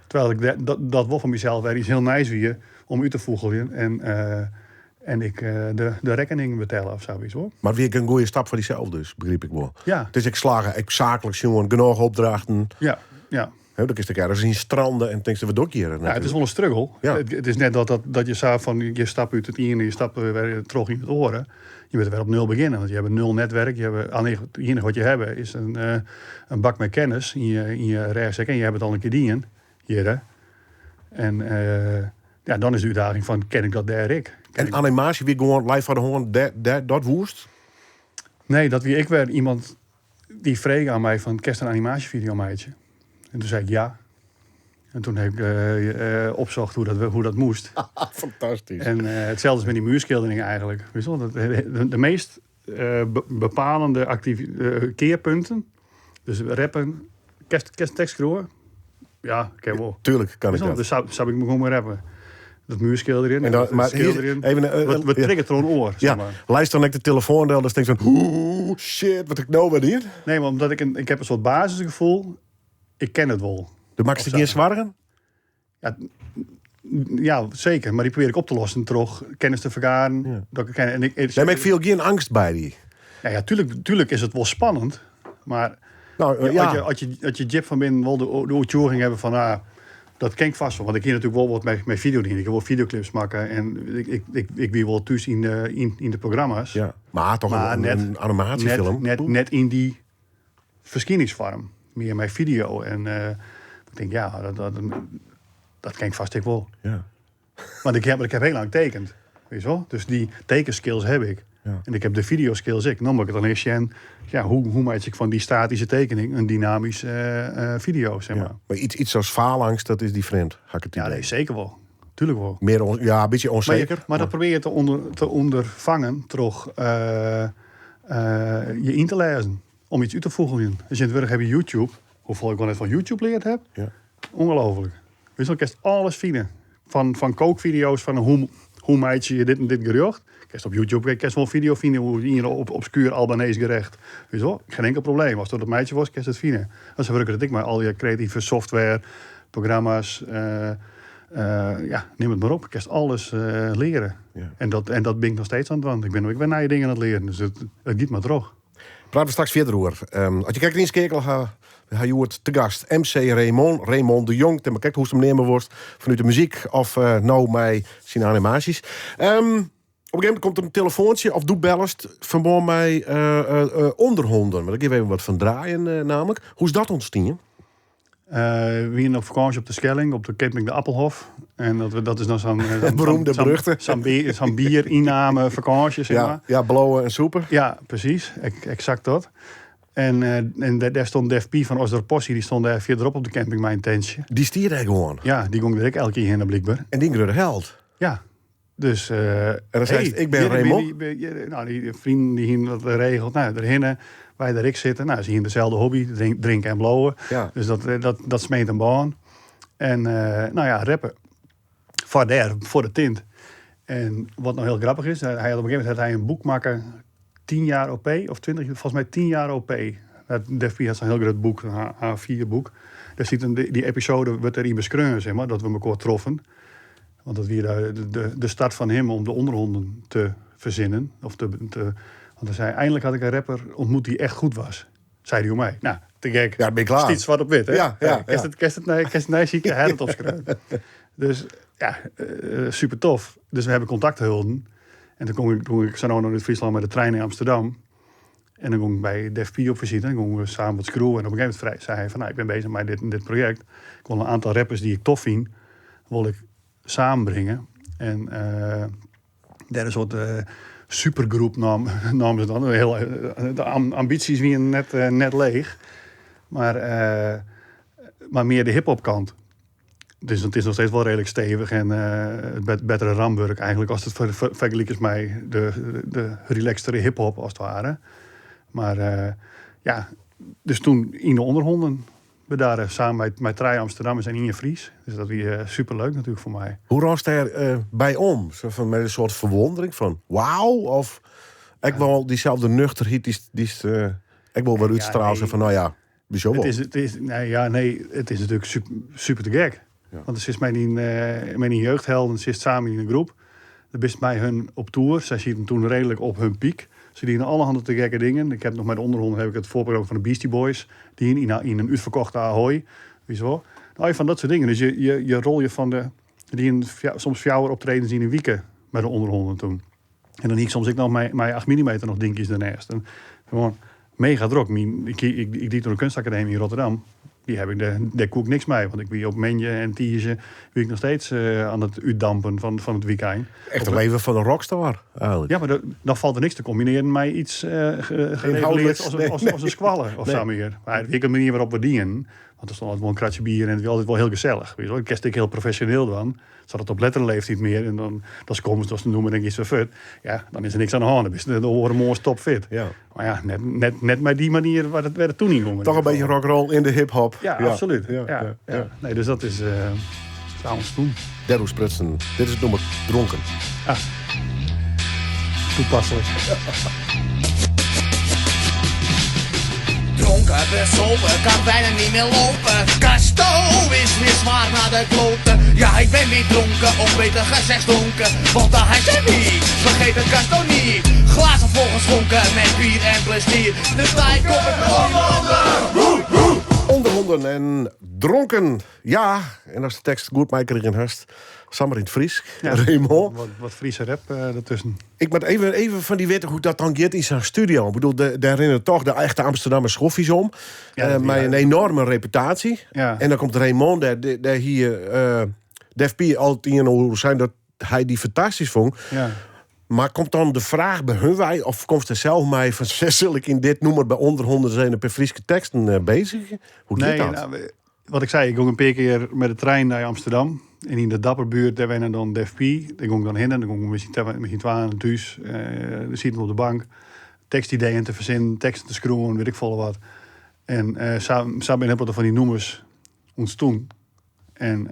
terwijl ik dat wel van mezelf weer iets heel nice weer om u te voegen en ik de rekening betalen of zoiets hoor. Maar weer een goede stap voor diezelf dus, begreep ik wel. Ja. Het is ik slagen, ik zakelijk jongen, genoeg opdrachten. Ja. Dan is ik ergens in stranden en denk je, wat doe ik hier? Ja, het is wel een struggle. Ja. Het is net dat je zei van je stapt uit het in en je stapt weer terug in het oren. Je moet weer op nul beginnen, want je hebt een nul netwerk. Het enige wat je hebt is een bak met kennis in je rechtszaak en je hebt het al een keer dienen hier. Hè? En dan is de uitdaging van ken ik dat daar ik. En animatie weer gewoon live van de hoorn, dat woest? Nee, dat wie ik weer iemand die vreeg aan mij van kerst een animatievideo meidje. En toen zei ik ja. En toen heb ik opzocht hoe dat moest. Fantastisch. En hetzelfde is met die muurschilderingen eigenlijk. Weet je wel, de meest bepalende keerpunten. Dus rappen, tekstschroeven. Ja, ik heb wel. Tuurlijk kan ik Weet je wel, dat. Dus zou ik me gewoon maar rappen. Dat muurschilderen. En dan, maar schilderen. even, Wat triggert er een oor? Zeg Ja, maar. luister dan ik de telefoon dan denk ik zo shit, wat ik nou ben hier. Nee, maar omdat ik heb een soort basisgevoel. Ik ken het wel. De max ik geen zwargen? Ja, zeker. Maar die probeer ik op te lossen. Terug kennis te vergaren. Ja. Dat ik ken. En ik Nee, maar ik viel geen angst bij die. ja, tuurlijk is het wel spannend. Maar Nou, als je Jip van binnen wel de uitvoering hebben van... dat ken ik vast wel. Want ik hier natuurlijk wel wat met video doen. Ik wil videoclips maken. En ik wie wel thuis in de programma's. Ja. Maar toch een animatiefilm. Net in die verschijningsvorm. Meer met video. En ik denk, ja, dat ken ik vast ik wel. Ja. Want ik heb heel lang getekend. Weet je wel? Dus die tekenskills heb ik. Ja. En ik heb de videoskills ik. Dan moet ik het dan eerst zien. Ja, hoe maak ik van die statische tekening een dynamisch video, zeg maar. Ja. Maar iets zoals faalangst, dat is die vriend. Had ik het Ja, idee. nee, zeker wel. Tuurlijk wel. Meer een beetje onzeker. Maar dat probeer je te ondervangen toch je in te lezen. Om iets uit te voegen. Als je in het werk hebt YouTube. Hoeveel ik wel net van YouTube leerd heb. Ja. Ongelooflijk. Weet je, ik kan alles vinden. Van kookvideo's, van hoe maak je dit en dit gerecht. Ik kan op YouTube kan wel een video vinden hoe je op obscuur Albanese gerecht. Weet je wel, geen enkel probleem. Als dat meisje was, kan je het vinden. Dat is werken dat ik maar al je creatieve software, programma's, neem het maar op. Ik kan alles leren. Ja. En dat ben ik nog steeds aan het doen. Ik ben naar je dingen aan het leren. Dus het gaat maar droog. Praten we straks verder over. Als je kijkt in Skekel, ga je hoort te gast MC Raymond de Jong. En kijk hoe ze hem nemen wordt vanuit de muziek of nou mij zijn animaties. Op een gegeven moment komt er een telefoontje of doe bellest van mij onderhonden. Maar ik geef even wat van draaien namelijk. Hoe is dat ontstaan? We zijn op vakantie op de Schelling, op de camping de Appelhof. En dat is dan zo'n beroemde beruchte. Zo'n bierinname vakantie, zeg maar. Ja, blauwe en soeper. Ja, precies. Exact dat. En daar stond Def P van Osdorpossie, die stond daar verderop op de camping, mijn tentje. Die stierde hij gewoon. Ja, die ging er ik elke keer heen naar Blikbaar. En die grudde held. Ja. Dus, en dan zegt ik ben Raymond. Die vrienden die hier dat regelt, nou, daarheen, wij daar ik zitten. Nou, ze hier dezelfde hobby, drinken en blowen. Ja. Dus dat smeet een baan. En rappen. Voor de tint. En wat nog heel grappig is, hij had op een gegeven moment een boek maken, 10 jaar OP, of 20, volgens mij 10 jaar OP. Def P had zo'n heel groot boek, een A4 boek. Daar ziet die episode wordt erin beschreven, zeg maar, dat we elkaar troffen. Want dat weer de start van hem om de onderhonden te verzinnen. Want hij zei, eindelijk had ik een rapper ontmoet die echt goed was. Zei hij om mij. Nou, te gek. Ja, ben ik klaar. Stiet zwart op wit, hè? Ja. Kerst het zieke, hij had het opgeschreven. Dus ja, super tof. Dus we hebben contact gehouden. En toen kon ik zo naar Friesland met de trein in Amsterdam. En dan ging ik bij Def P op visite. En dan gingen we samen wat screwen. En op een gegeven moment zei hij van, ik ben bezig met dit project. Ik wil een aantal rappers die ik tof vind, wil ik samenbrengen. En daar een soort supergroep namen ze dan. De ambities waren net leeg. Maar meer de hip-hop kant. Dus het is nog steeds wel redelijk stevig. En het betere Ramburg eigenlijk, als het vergelijkt is mij de relaxtere hip-hop als het ware. Maar dus toen in de onderhonden. We daar samen met Trij Amsterdam en Inge Fries. Dus dat was superleuk natuurlijk voor mij. Hoe raast hij bij om? Zo van, met een soort verwondering van wauw? Of ik wil diezelfde nuchterheid, ik wil wel uitstralen van nou ja, wieso wel? Het is natuurlijk super te gek. Ja. Want het is mijn jeugdhelden, ze is samen in een groep. Dat is bij hun op tour. Zij ziet hem toen redelijk op hun piek. Ze dienen allerhande te gekke dingen. Ik heb nog met de onderhonden heb ik het voorprogramma van de Beastie Boys. Die in een uitverkochte Ahoy. Wieso? Nou, van dat soort dingen. Dus je rol je van soms 4 uur optredens in een week met de onderhonden toen. En dan soms ik nog mijn 8 mm nog dingetjes daarnaast. En gewoon mega druk. Ik deed door de kunstacademie in Rotterdam. Die heb ik daar koek niks mee. Want ik ben op Menje en Tierge ben ik nog steeds aan het uitdampen van het weekend. Echt een leven van een rockstar eigenlijk. Ja, maar dan valt er niks te combineren met iets gereguleerd als een squallen of zo meer. Maar de manier waarop we dienen. Want er stond altijd wel een kratje bier en het was altijd wel heel gezellig. Weet je wel. Ik kerst ik heel professioneel dan. Zat het op letterleeftijd meer. En dan als komen ze noemen denk ik zo fit. Ja, dan is er niks aan de hand. Dan is de horen mooi topfit. Ja. Maar ja, net met die manier waar het toen in ging. Toch een beetje rock'n'roll in de hip-hop. Ja, absoluut. Ja. Nee, dus dat is trouwens toen. Derroe Sprutsen. Dit is het nummer Dronken. Toepasselijk. Dronken, bezopen, kan bijna niet meer lopen. Kasto is weer zwaar naar de kloten. Ja, ik ben weer dronken, of beter gezegd dronken. Want daar hij zijn niet, vergeet het Kasto niet. Glazen volgeschonken met bier en plezier. Dus sta ik op het Onderhonden en dronken. Ja, en als de tekst goed mij kreeg in herst. Sammer in het Fries. Ja, Raymond. Wat Friese rap ertussen. Ik moet even van die weten hoe dat dan gaat in zijn studio. Ik bedoel, daar herinneren toch de echte Amsterdammer schoffies om. Ja, met een enorme reputatie. Ja. En dan komt Raymond, daar hier... Def P altijd in hoe zijn dat hij die fantastisch vond. Ja. Maar komt dan de vraag bij hun wij, of komt er zelf mij van zul ik in dit noemer bij onderhonden zijn per Friese teksten bezig? Hoe gaat dat? Nou, wat ik zei, ik ging een paar keer met de trein naar Amsterdam. En in de Dapperbuurt, daar waren dan Def P. Daar ging ik dan heen en dan ging ik misschien twaalf thuis. Dan zitten we op de bank. Tekstideeën te verzinnen, teksten te scroeven, weet ik veel wat. En samen ben ik van die noemers ontstoen. En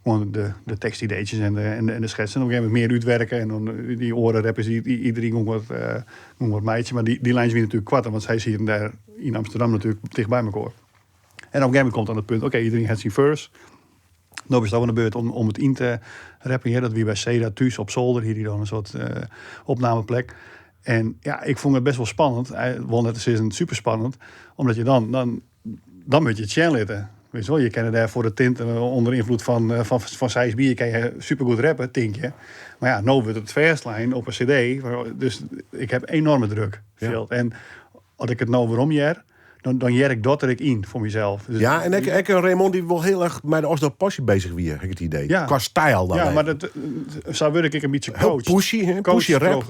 gewoon de tekstideetjes en de schetsen. Op een gegeven moment meer uitwerken. En dan die orenrappers, iedereen ging wat meidje. Maar die lijntjes weer natuurlijk kwart. Want zij is hier en daar in Amsterdam natuurlijk dicht bij elkaar. En op een gegeven moment komt aan het punt, oké, iedereen heeft zijn verse. Nou is het ook aan de beurt om het in te rappen. Ja, dat wie bij Seda thuis op zolder, hier dan een soort opnameplek. En ja, ik vond het best wel spannend. Want het is super spannend. Omdat je dan moet je het channelen. Weet je wel, je kent daar voor de tint onder invloed van Sijs Bier kan je supergoed rappen, tinkje. Maar ja, nou wordt het verstlijn op een cd. Dus ik heb enorme druk. Ja. En als ik het nou waarom jer, dan jer ik dat er ik in voor mezelf. Dus ja, en ik Raymond die wel heel erg met de Osdorp Passie bezig weer, heb ik het idee. Ja. Qua stijl dan. Ja, maar dat zou wil ik een beetje coach. Heel pushy, hè? Pushy rap.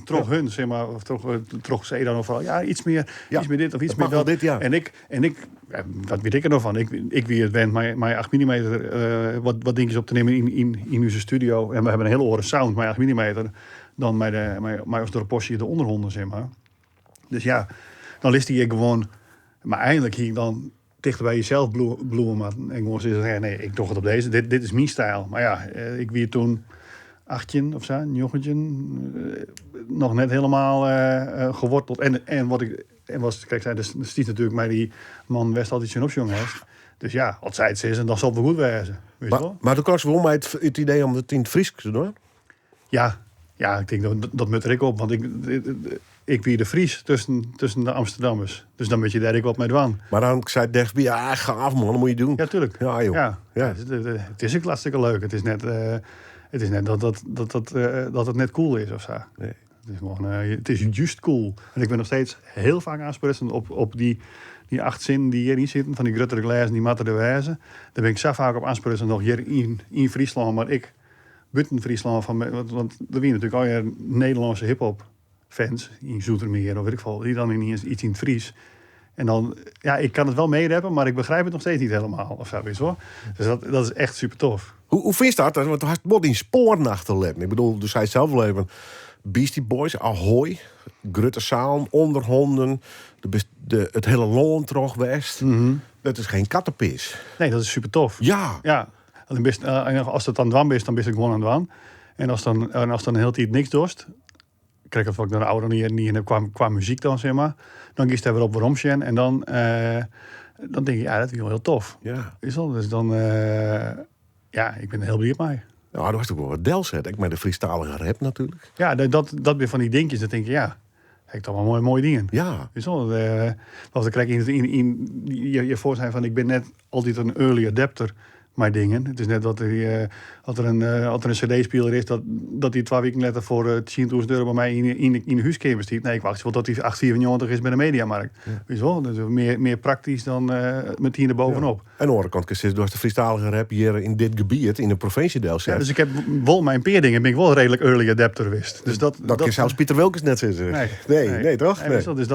Trog hun, zeg maar, of trog ze dan overal. Ja, iets meer dit of iets meer dat. Dit, ja. En ik wat weet ik er nog van? Ik wie het wend, maar 8 mm wat dingetjes op te nemen in onze studio. En we hebben een hele oren sound, maar 8 mm. Dan maar als door de postje de onderhonden, zeg maar. Dus ja, dan list ik gewoon. Maar eindelijk hier dan dichter bij jezelf bloemen. En gewoon zeggen, nee, ik doe het op deze. Dit is mijn stijl. Maar ja, ik wie toen 18 of zo, 9, nog net helemaal geworteld. En wat ik was, kijk, er stiet natuurlijk mij die man West altijd zijn opjong heeft. Dus ja, als zij het is, en dan zal het wel goed wezen. Weet je wel? Maar toen kwam ze wel met het idee om het in het Fries te doen? Ja, ik denk dat mutter ik op. Want ik wie de Fries tussen de Amsterdammers. Dus dan moet je daar ik wat mee doen. Maar dan zei Def B, ja, gaaf man, dat moet je doen. Ja, tuurlijk. Ja, joh. Ja. Het is ook hartstikke leuk. Het is net dat het net cool is of zo. Nee. Het is gewoon, het is juist cool. En ik ben nog steeds heel vaak aanspreken op die 8 zinnen die hierin zitten. Van die gruttere glazen, die matte de wijze. Daar ben ik zo vaak op aanspreken nog hier in Friesland. Maar ik buiten Friesland want er zijn natuurlijk al je Nederlandse hip-hop fans in Zoetermeer of weet ik veel, die dan iets in het Fries. En dan, ja, ik kan het wel meereppen, maar ik begrijp het nog steeds niet helemaal. Of zo, weet je wel. Dus dat is echt super tof. Hoe vind je dat? Want toen had je in sporen achterletten. Ik bedoel, dus hij zelf wel even Beastie Boys, Ahoy, Grutte Sound, Onderhonden, het hele Loontrog West. Mm-hmm. Dat is geen kattenpis. Nee, dat is super tof. Ja. Als het aan dwan is, dan ben ik gewoon aan dwan. En als dan een hele tijd niks dorst, krijg ik het naar de oude niet qua muziek dan, zeg maar. Dan kies hij weer op waarom en dan denk ik, ja, dat is wel heel tof. Ja. Is dat? Dus dan, ik ben er heel benieuwd mee. Nou, dat was toch wel wat delzet. Ik met de Friestalige rap natuurlijk. Ja, dat weer van die dingetjes, dat denk je, ja, heb ik toch wel mooie dingen. Ja. Is dat? Want dan krijg je je voorzijn van, ik ben net altijd een early adapter. Mijn dingen. Het is net dat er een cd-speler is dat die 2 weken later voor €10.000 bij mij in de huiskamer stiet. Nee, ik wacht wel tot die 8,94 is bij de Mediamarkt. Ja. Weet je wel? Dus meer praktisch dan met 10 erbovenop. Ja. En aan de andere kant is door de Friestalige rap hier in dit gebied, in de provincie Delzet. Ja, dus ik heb wel mijn peerdingen, ben ik wel redelijk early adapter geweest. Dus dat kan zelfs Pieter Wilkens net zitten. Nee, toch? Nee. Dus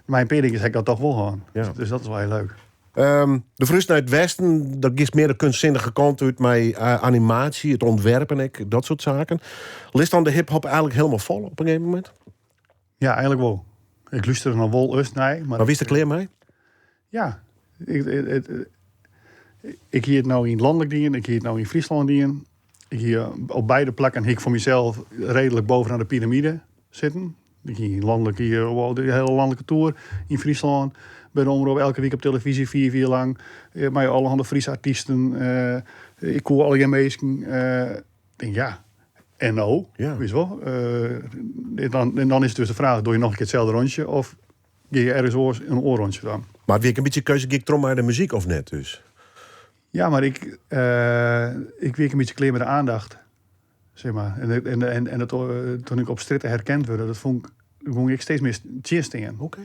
mijn peerdingen heb ik dat toch wel gewoon. Ja. Dus dat is wel heel leuk. De Frust naar het Westen, dat is meer de kunstzinnige kant uit met animatie, het ontwerpen en dat soort zaken. Ligt dan de hip-hop eigenlijk helemaal vol op een gegeven moment? Ja, eigenlijk wel. Ik luister er nog wel eens naar. Maar wie is de kleer mee? Ja, ik hier het nou in landelijk dienen, ik hier het nou in Friesland dienen. Ik hier op beide plekken ik voor mezelf redelijk bovenaan de piramide zitten. Ik hier landelijk de hele landelijke tour in Friesland. Bij de omroep elke week op televisie 4 lang. Met allerhande Friese artiesten. Ik hoor al je meesten. Denk ja. En nou, weet je wel. En dan is het dus de vraag: doe je nog een keer hetzelfde rondje of geef je ergens een oorrondje dan? Maar het weer een beetje keuze, ik trom maar de muziek of net dus? Ja, maar ik werk een beetje kleer met de aandacht. Zeg maar. En dat, toen ik op stritten herkend werd, dat vond ik steeds meer cheers in. Oké.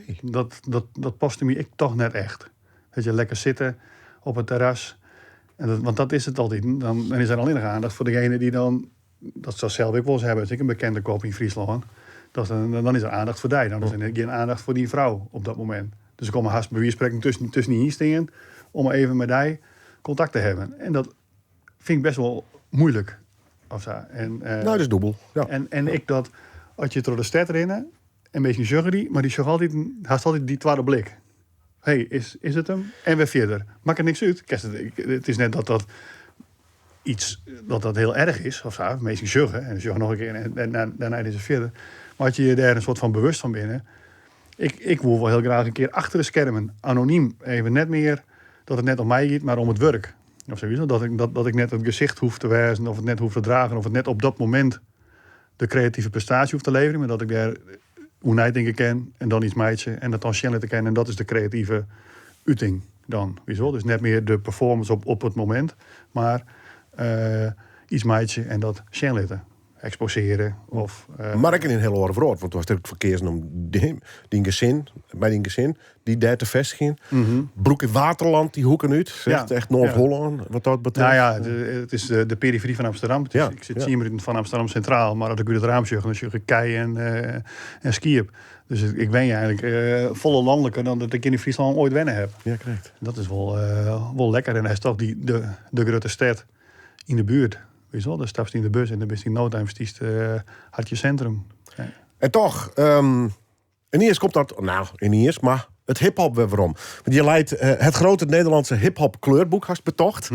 Dat paste me ik toch net echt. Dat je lekker zitten op het terras. Want dat is het altijd. Dan is er alleen nog aandacht voor degene die dan... Dat zou zelf ik wel eens hebben. Als ik een bekende koop in Friesland. Dan is er aandacht voor die. Dan is er geen aandacht voor die vrouw op dat moment. Dus ik kom haast bij wie spreken tussen die stingen om even met die contact te hebben. En dat vind ik best wel moeilijk. Of zo. Nou, dat is dubbel. Ja. En ik dat, als je door de stad rennen, een beetje juggen die, maar die zag altijd die tweede blik. Hey, is het hem? En weer verder. Maakt er niks uit. Het is net dat iets dat heel erg is, of zo. Meestal juggen, en dan juggen nog een keer en daarna is het verder. Maar als je daar een soort van bewust van binnen. Ik wil wel heel graag een keer achter de schermen, anoniem, even net meer dat het net om mij gaat, maar om het werk. Of sowieso, dat ik net het gezicht hoef te wijzen, of het net hoef te dragen, of het net op dat moment de creatieve prestatie hoef te leveren, maar dat ik daar hoe denk ik ken en dan iets meidje en dat dan Shanley te kennen en dat is de creatieve uiting dan. Dus net meer de performance op het moment, maar iets meidje en dat Shanley te exposeren. Maar ik in een heel oren verhoord, want het was het verkeersnom die gezin die daar te vestigen. Broek in Waterland, die hoeken uit. Zegt echt Noord-Holland, wat dat betreft. Nou ja, het is de periferie van Amsterdam. Ik zit 10 minuten van Amsterdam Centraal, maar dat ik uit het raam zag, dan zag ik kei en skiep. Dus ik ben je eigenlijk volle landelijker dan dat ik in Friesland ooit wennen heb. Ja, correct. Dat is wel lekker. En hij is toch de grote stad in de buurt. Weet je wel, dan stap je in de bus en dan ben je in no time had je centrum. Ja. En toch, en eerst komt dat, maar het hip-hop weer waarom. Want je leidt het grote Nederlandse hip-hop kleurboek, hast betocht.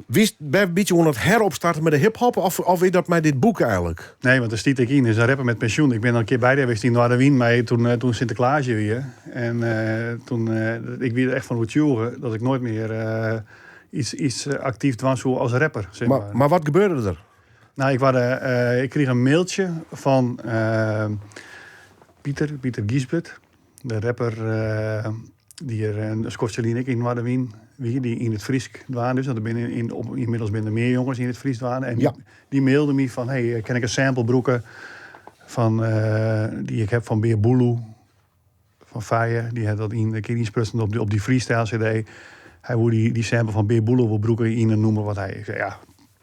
Wie ben een beetje om het heropstarten met de hip-hop of is dat met dit boek eigenlijk? Nee, want daar stiet ik in. Is een rapper met pensioen. Ik ben al een keer bij geweest in Noorderwien, maar toen Sinterklaas weer. En ik werd echt van het jongen dat ik nooit meer iets actief was als rapper. Zeg maar wat gebeurde er? Nou, ik kreeg een mailtje van Pieter Giesbert, de rapper die er een Scotsjeline in Noorderwien, die in het Fries waren. Dus dat inmiddels ben er meer jongens in het Fries waren. En die mailde me van, hey, ken ik een sample broeken van die ik heb van Beer Boeloe van Feijen. Die had dat in keer insprutsen op die freestyle CD. Hij wil die sample van Beer Boeloe wil broeken in en noemen wat hij. Ik zei, ja,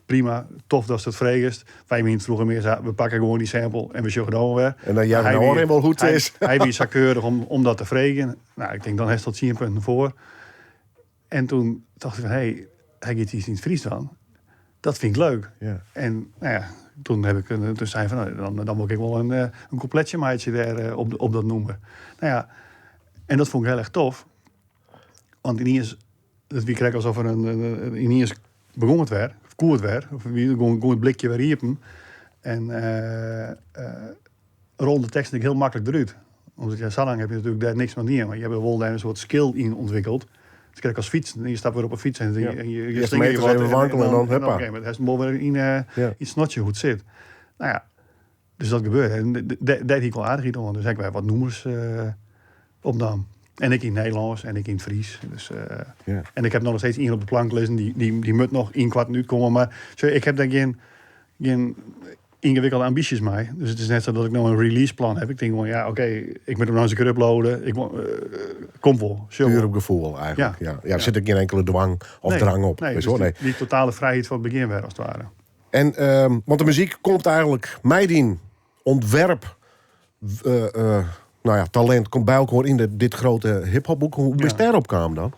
prima, tof dat het vreegest. 5 minuten vroeger meer zei, we pakken gewoon die sample en we zoeken het weer. En dan jij nou helemaal goed is. Hij was zakeurig om dat te vregen. Nou, ik denk dan heeft dat 10 punten voor. En toen dacht ik van, hey, hij gaat iets in het Fries dan. Dat vind ik leuk. Ja. En nou ja, toen zei hij van, dan moet ik wel een coupletje maatje daar op dat noemen. Nou ja, en dat vond ik heel erg tof. Want ineens, wie kreeg alsof er ineens begon het weer, of koe het weer, of wie gewoon het blikje weer riepen. En rolde de tekst heel makkelijk eruit. Omdat zo lang heb je natuurlijk daar niks van niet, maar je hebt er wel daar een soort skill in ontwikkeld. Dus kijk als fiets, je stapt weer op een fiets en je slinkt je wat even wankelen en dan huppa. Oké, maar het is weer in snotje hoe het zit. Nou ja, dus dat gebeurde. En dat deed ik wel aardig in, dus heb ik wat noemers opnam. En ik in Nederlands en ik in het Fries. Dus, en ik heb nog steeds iemand op de plank lezen die moet nog in kwart minuut komen. Maar ik heb daar geen ingewikkelde ambities mee. Dus het is net zo dat ik nou een releaseplan heb. Ik denk gewoon, ja, oké, ik moet hem nou eens een keer uploaden. Kom wel. Puur op gevoel eigenlijk. Ja. Er zit er geen enkele drang op. Nee, dus die totale vrijheid van het begin weer als het ware. En, want de muziek komt eigenlijk mij die ontwerp nou ja, talent komt bij elkaar in dit grote hiphopboek. Hoe ben je daarop kwam dan?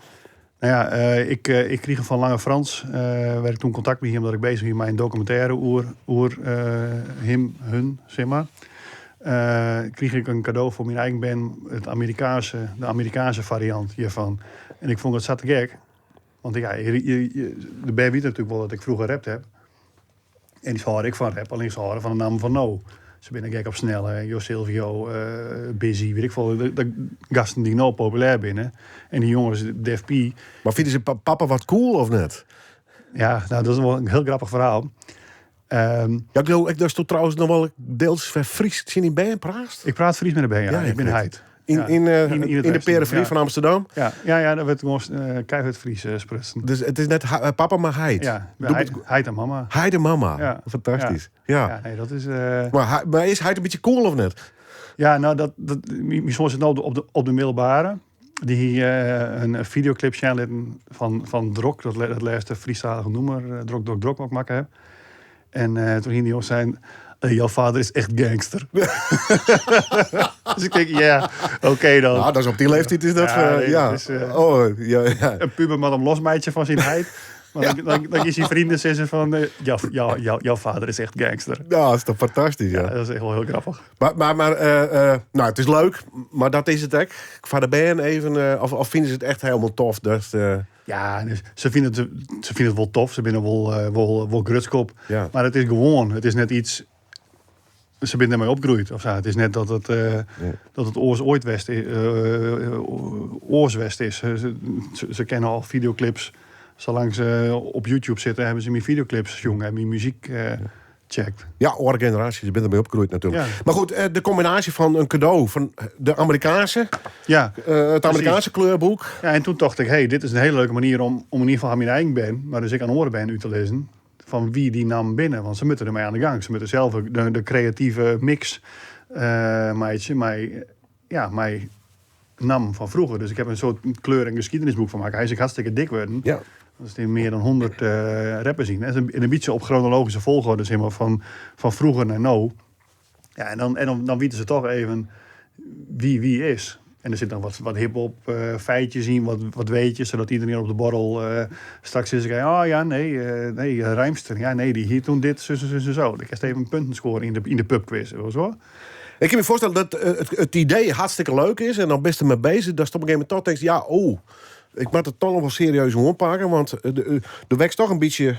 Nou ja, ik kreeg hem van Lange Frans. Werd ik toen contact met hem omdat ik bezig was met een documentaire hun, zeg maar. Kreeg ik een cadeau voor mijn eigen band, de Amerikaanse variant hiervan. En ik vond het zat te gek. Want ja, de band weet natuurlijk wel dat ik vroeger rapt heb. En die hoorde ik van rap, alleen ze horen van de naam van No. Ze zijn gek op snelle, Jo Silvio, Busy, weet ik veel. De gasten die nou populair binnen. En die jongens, Def P. Maar vinden ze papa wat cool of net? Ja, nou, dat is wel een heel grappig verhaal. Ja, ik dus toch trouwens nog wel deels Fries. Zie je niet bij je praat? Ik praat Fries met de band, ja. Ik ben Heid. In de periferie van Amsterdam? Ja, dat werd gewoon keihard Fries sprutsen. Dus het is net papa, maar Heid. Ja, Heid en mama. Heid en mama. Ja. Fantastisch. Ja, nee, dat is... Maar is Heid een beetje cool of net? Ja, nou, misschien zit nou op de middelbare. Die een videoclip channel van Drok. Dat laatste Friestalige noemer. Drok ook maken heb. En toen ging die jongens zijn... jouw vader is echt gangster. Dus ik denk, ja, oké dan. Nou, dat is op die leeftijd is dat... Een puber met een losmeidje van zijn heid. Maar dan is hij vrienden zeggen van... jouw vader is echt gangster. Ja, dat is toch fantastisch, ja. Dat is echt wel heel grappig. Maar nou, het is leuk, maar dat is het ook. Ik vaar de band even... Of vinden ze het echt helemaal tof? Ja, dus ze vinden het wel tof. Ze zijn wel grutskop. Ja. Maar het is gewoon. Het is net iets... Ze zijn ermee opgegroeid. Of zo. Het is net dat het oorswest is. Ze kennen al videoclips. Zolang ze op YouTube zitten, hebben ze mijn videoclips jongen en mijn muziek checkt. Ja, oude generatie. Ze zijn ermee opgegroeid natuurlijk. Ja. Maar goed, de combinatie van een cadeau van de Amerikaanse... het Amerikaanse kleurboek. Ja, en toen dacht ik, hey, dit is een hele leuke manier om in ieder geval aan mijn eigen band, maar dus ik aan oren ben uit te lezen, van wie die nam binnen. Want ze moeten ermee aan de gang. Ze moeten zelf de creatieve mix mij nam van vroeger. Dus ik heb een soort kleur- en geschiedenisboek van maken. Hij is ook hartstikke dik worden. Ja. Dat is meer dan 100 rappers zien. En een beetje op chronologische volgorde, zeg maar, van vroeger naar nou. Ja, en dan weten ze toch even wie is. En er zit dan wat hip-hop feitjes in, wat weetjes, zodat iedereen op de borrel straks is. Oh ja, nee, Rijmster. Ja, nee, die hier toen dit, zo. Dan kan je even punten scoren in de pubquiz. Zo. Ik kan me voorstellen dat het idee hartstikke leuk is en dan best er mee bezig. Dat je op een gegeven moment toch denkt, ik moet het toch nog wel serieus oppakken. Want er wekt toch een beetje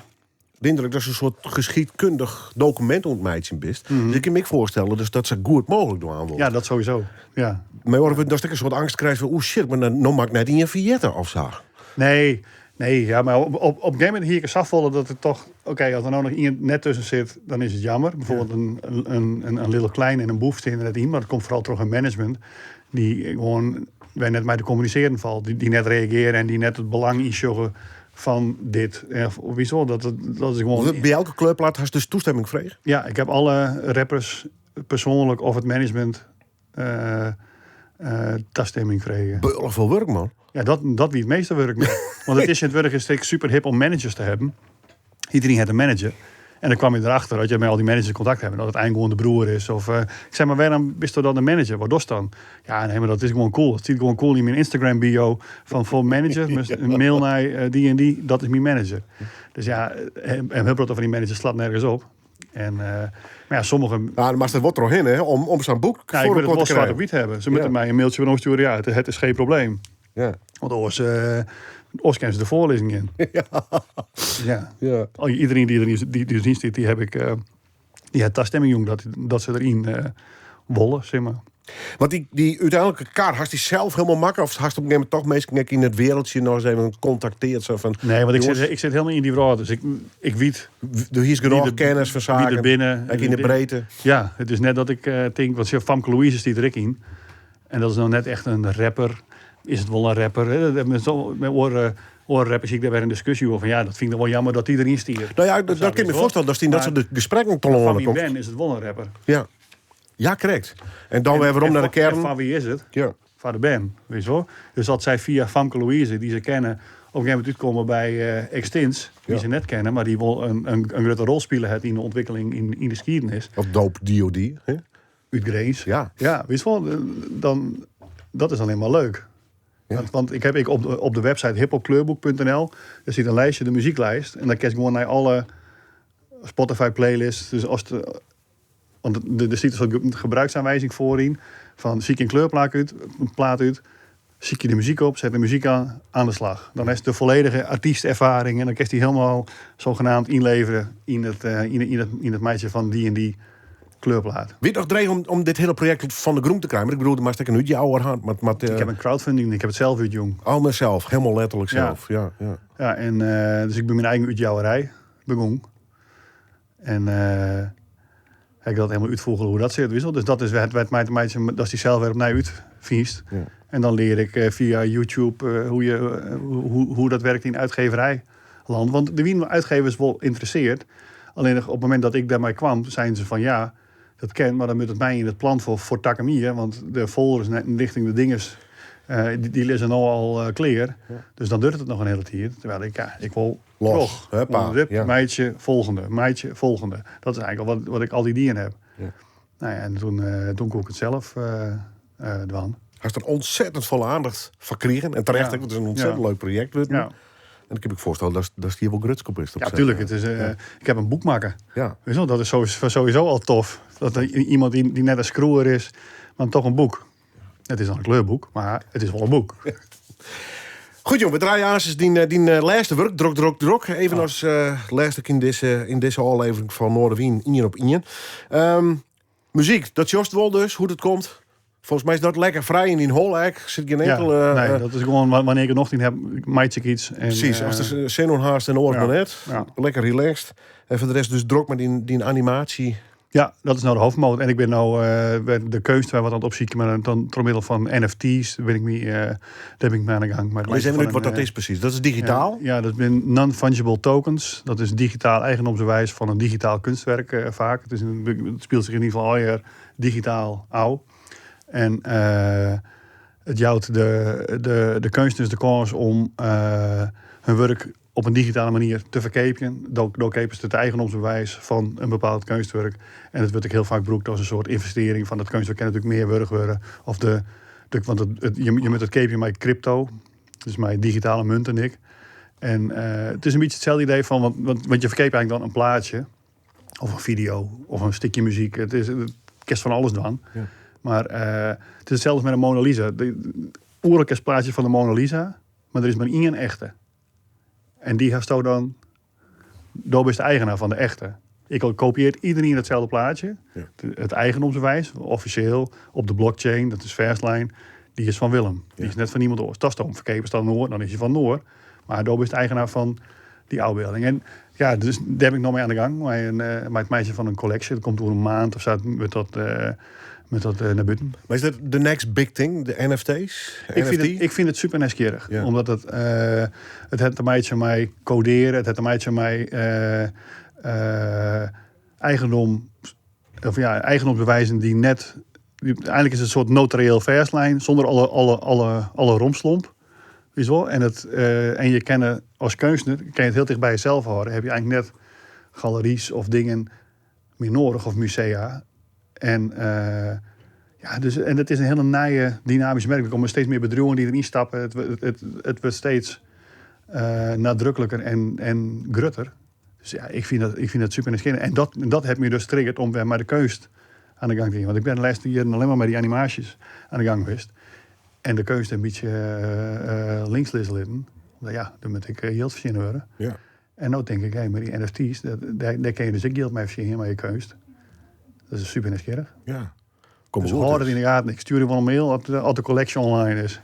de indruk dat ze een soort geschiedkundig document ontmeidje best. Mm-hmm. Dus ik kan me voorstellen dus dat ze goed mogelijk doen aan Ja, dat sowieso. Ja. Maar hoor, dat ik een soort angst krijg van, shit, maar dan maak ik net in je Vietten of zo. Nee, ja, maar op een gegeven moment hier ik afvallen dat het toch... Oké, als er nou nog iemand net tussen zit, dan is het jammer. Bijvoorbeeld een Little Klein en een Boef zitten er net in. Maar dat komt vooral toch een management die gewoon... Wij net met de communiceren valt. Die net reageren en die net het belang insjoggen van dit. Wieso? Dat is gewoon... Bij elke kleurplaat had je dus toestemming gekregen? Ja, ik heb alle rappers persoonlijk of het management toestemming gekregen. Beullig veel werk, man. Ja, dat wie het meeste werk met. Want het is in het werk is super hip om managers te hebben. Iedereen heeft een manager. En dan kwam je erachter dat je met al die managers contact hebt. Dat het eigenlijk gewoon de broer is. Of ik zeg maar, waarom bist je dan de manager? Wat doet dan? Ja, nee, maar dat is gewoon cool. Het ziet gewoon cool in mijn Instagram bio van voor manager. Een mail naar die en die. Dat is mijn manager. Dus ja, en heel veel van die managers slaat nergens op. En, maar ja, sommigen... Ja, maar dat wordt er nog in, hè? Om zo'n boek voor ik wil het wel zwart op wit hebben. Ze moeten mij een mailtje van ons sturen. Ja, het is geen probleem. Ja. Want oors kennen ze de voorlezing in. Ja. Iedereen die er niet zit, die heb ik... die heeft toestemming, jong, dat ze erin wollen, zeg maar. Want die uiteindelijke kaart, had hij zelf helemaal makkelijk? Of had je op een gegeven moment toch meestal in het wereldje nog eens even gecontacteerd? Zo van, nee, want ik zit helemaal in die verhaal. Dus ik weet... Hier is genoeg kennis van zaken. Wie er binnen. In de breedte. Ja, het is net dat ik denk... Want Famke Louise zit er in. En dat is nou net echt een rapper. Is het wel een rapper? Met oorrappers zie ik daar weer een discussie over. Van ja, dat vind ik wel jammer dat die erin stiert. Nou ja, dat kan ik me voorstellen. Dat ze de gesprekken te lonen komt. Van wie ben is het wel een rapper. Ja, correct. En dan weer naar de kern. En van wie is het? Ja. Van de band, weet je wel. Dus dat zij via Famke Louise, die ze kennen, op een gegeven moment uitkomen bij Extins, die ze net kennen, maar die wel een grote rol spelen heeft in de ontwikkeling in de geschiedenis. Of Dope D.O.D. Hè? uit Greens. Ja. Ja, weet je wel, dan, dat is alleen maar leuk. Ja. Want ik heb op de website hiphopkleurboek.nl, daar zit een lijstje, de muzieklijst. En dan kijk je gewoon naar alle Spotify playlists. Dus als want er zit een soort gebruiksaanwijzing voorin. Van zie ik een kleurplaat uit, zie je de muziek op, zet de muziek aan de slag. Dan is het de volledige artiestervaring. En dan kan je die helemaal zogenaamd inleveren in het meisje van die en die kleurplaat. Weet nog dreig om dit hele project van de groen te krijgen? Ik bedoel, maar ik een uitje ouder hand. Ik heb een crowdfunding, ik heb het zelf uit jong. Al mezelf, helemaal letterlijk zelf. Ja. Ja, en dus ik ben mijn eigen uitjouwerij begonnen. En ik dat helemaal uitvoeren hoe dat zit. Wissel. Dus dat is het meisje, dat is die zelf weer op mij uitviest. Ja. En dan leer ik via YouTube hoe dat werkt in uitgeverijland. Want de Wien uitgevers wel interesseert. Alleen op het moment dat ik daarmee kwam, zeiden ze van ja, dat ken, maar dan moet het mij in het plan voor Takamier. Want de folders richting de dinges, die liggen nou al clear. Ja. Dus dan duurt het nog een hele tijd. Terwijl ik wil los. Meidje, volgende. Dat is eigenlijk wat ik al die dieren heb. Ja. Nou ja, en toen kon ik het zelf doen. Hij is er ontzettend volle aandacht van kregen. En terecht, het is een ontzettend leuk project. Ja. En ik heb ik voorstellen dat hier wel grutskop is. Ja, tuurlijk. Het is, ik heb een boekmaker. Ja. Weet je, dat is sowieso al tof. Dat er iemand die net een screwer is, maar toch een boek. Het is dan een kleurboek, maar het is wel een boek. Goed jong, we draaien aan die laatste werk, drok. Even als laatste in deze aflevering van Noorderwien, Ien op Ien. Muziek, dat jost wel dus, hoe het komt. Volgens mij is dat lekker vrij in die holek. Zit geen enkel... nee, dat is gewoon wanneer ik er nog niet heb, maait ik iets. En, precies, als er zenuw haast en oor maar net. Ja. Lekker relaxed. En voor de rest dus drok met die animatie. Ja, dat is nou de hoofdmoot. En ik ben nou de keus waar wat aan het opzieken, maar dan door middel van NFT's daar heb ik mee aan de gang. Maar lees even uit wat dat is precies. Dat is digitaal? Ja, dat zijn non-fungible tokens. Dat is digitaal eigendomsbewijs van een digitaal kunstwerk vaak. Het speelt zich in ieder geval al jaar digitaal oud. En het jouwt de kunstenaars de kans om hun werk op een digitale manier te verkepen. Door kepen ze het eigendomsbewijs van een bepaald kunstwerk. En dat wordt ook heel vaak gebruikt als een soort investering van dat kunstwerk. Kan natuurlijk meer werk worden. Of want je moet het kepen met crypto. Dus met digitale munt en ik. En het is een beetje hetzelfde idee van, want je verkeept eigenlijk dan een plaatje. Of een video. Of een stukje muziek. Het kerst van alles dan. Ja. Maar het is hetzelfde met een Mona Lisa. De oerlijke van de Mona Lisa. Maar er is maar één echte. En die heeft dan... Dobe is de eigenaar van de echte. Ik kopieert iedereen hetzelfde plaatje. Ja. Het eigendomsbewijs, officieel, op de blockchain. Dat is Versline. Die is van Willem. Die is net van niemand anders. Dat is dan verkepen staat Noor. Dan is hij van Noor. Maar Dobe is de eigenaar van die afbeelding. En ja, dus daar heb ik nog mee aan de gang. Maar het meisje van een collectie. Dat komt over een maand of zo met dat naar buiten. Maar is dat de next big thing, de NFT's? Ik vind het super nieuwsgierig. Ja. Omdat het heeft een meisje mij coderen. Het heeft een meisje mij eigendomsbewijzen die net... Eigenlijk is het een soort notarieel verslijn zonder alle romslomp. Weet je wel? En je kan als kunstenaar, kan je het heel dicht bij jezelf houden. Heb je eigenlijk net galeries of dingen meer nodig of musea. En het is een hele naaie dynamische merk. Er komen steeds meer bedrijven die erin stappen. Het wordt steeds nadrukkelijker en grutter. Dus ja, ik vind dat super nieuwsgierig. En dat heeft me dus getriggerd om weer maar de keus aan de gang te gaan. Want ik ben de laatste jaren alleen maar met die animaties aan de gang geweest. En de keus een beetje links liggen. Ja, dan moet ik geld verzinnen worden. Ja. En nou denk ik, met die NFT's, daar kan je dus ook geld mee verzinnen, maar je keust. Dat is super nieuwsgierig. Ja. Dus hoor het in de gaten. Ik stuur je wel een mail als de collection online is.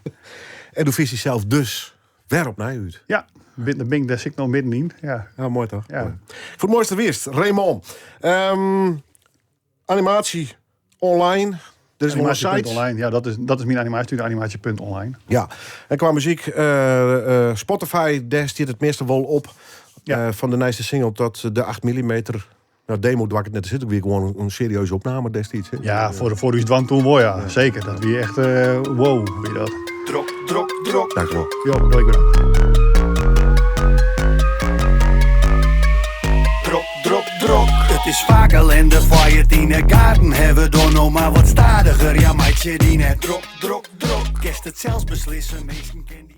En doe visie zelf dus weer op naar uit. Ja, daar zit ik nog middenin. Ja, mooi toch? Ja. Mooi. Voor het mooiste wist, Raymond. Animatie online. Er is een site. Online. Ja, dat is mijn animatie, animatie.online. Ja, en qua muziek, Spotify, daar stiert het meeste wel op. Ja. Van de nieuwste single tot de 8 mm. Nou, demo dwak het net, er zit ook weer gewoon een serieuze opname destijds. Hè? Ja, voor u dwang toen wel, ja. Zeker. Dat wie echt, wow, wie dat. Drok. Dankjewel. Jo, leuk bedankt. Drok. Het is vaak kalenders van je in de kaarten hebben dan nog maar wat stadiger. Ja, meidje die net drok. Kerst het zelfs beslissen, mensen kennen.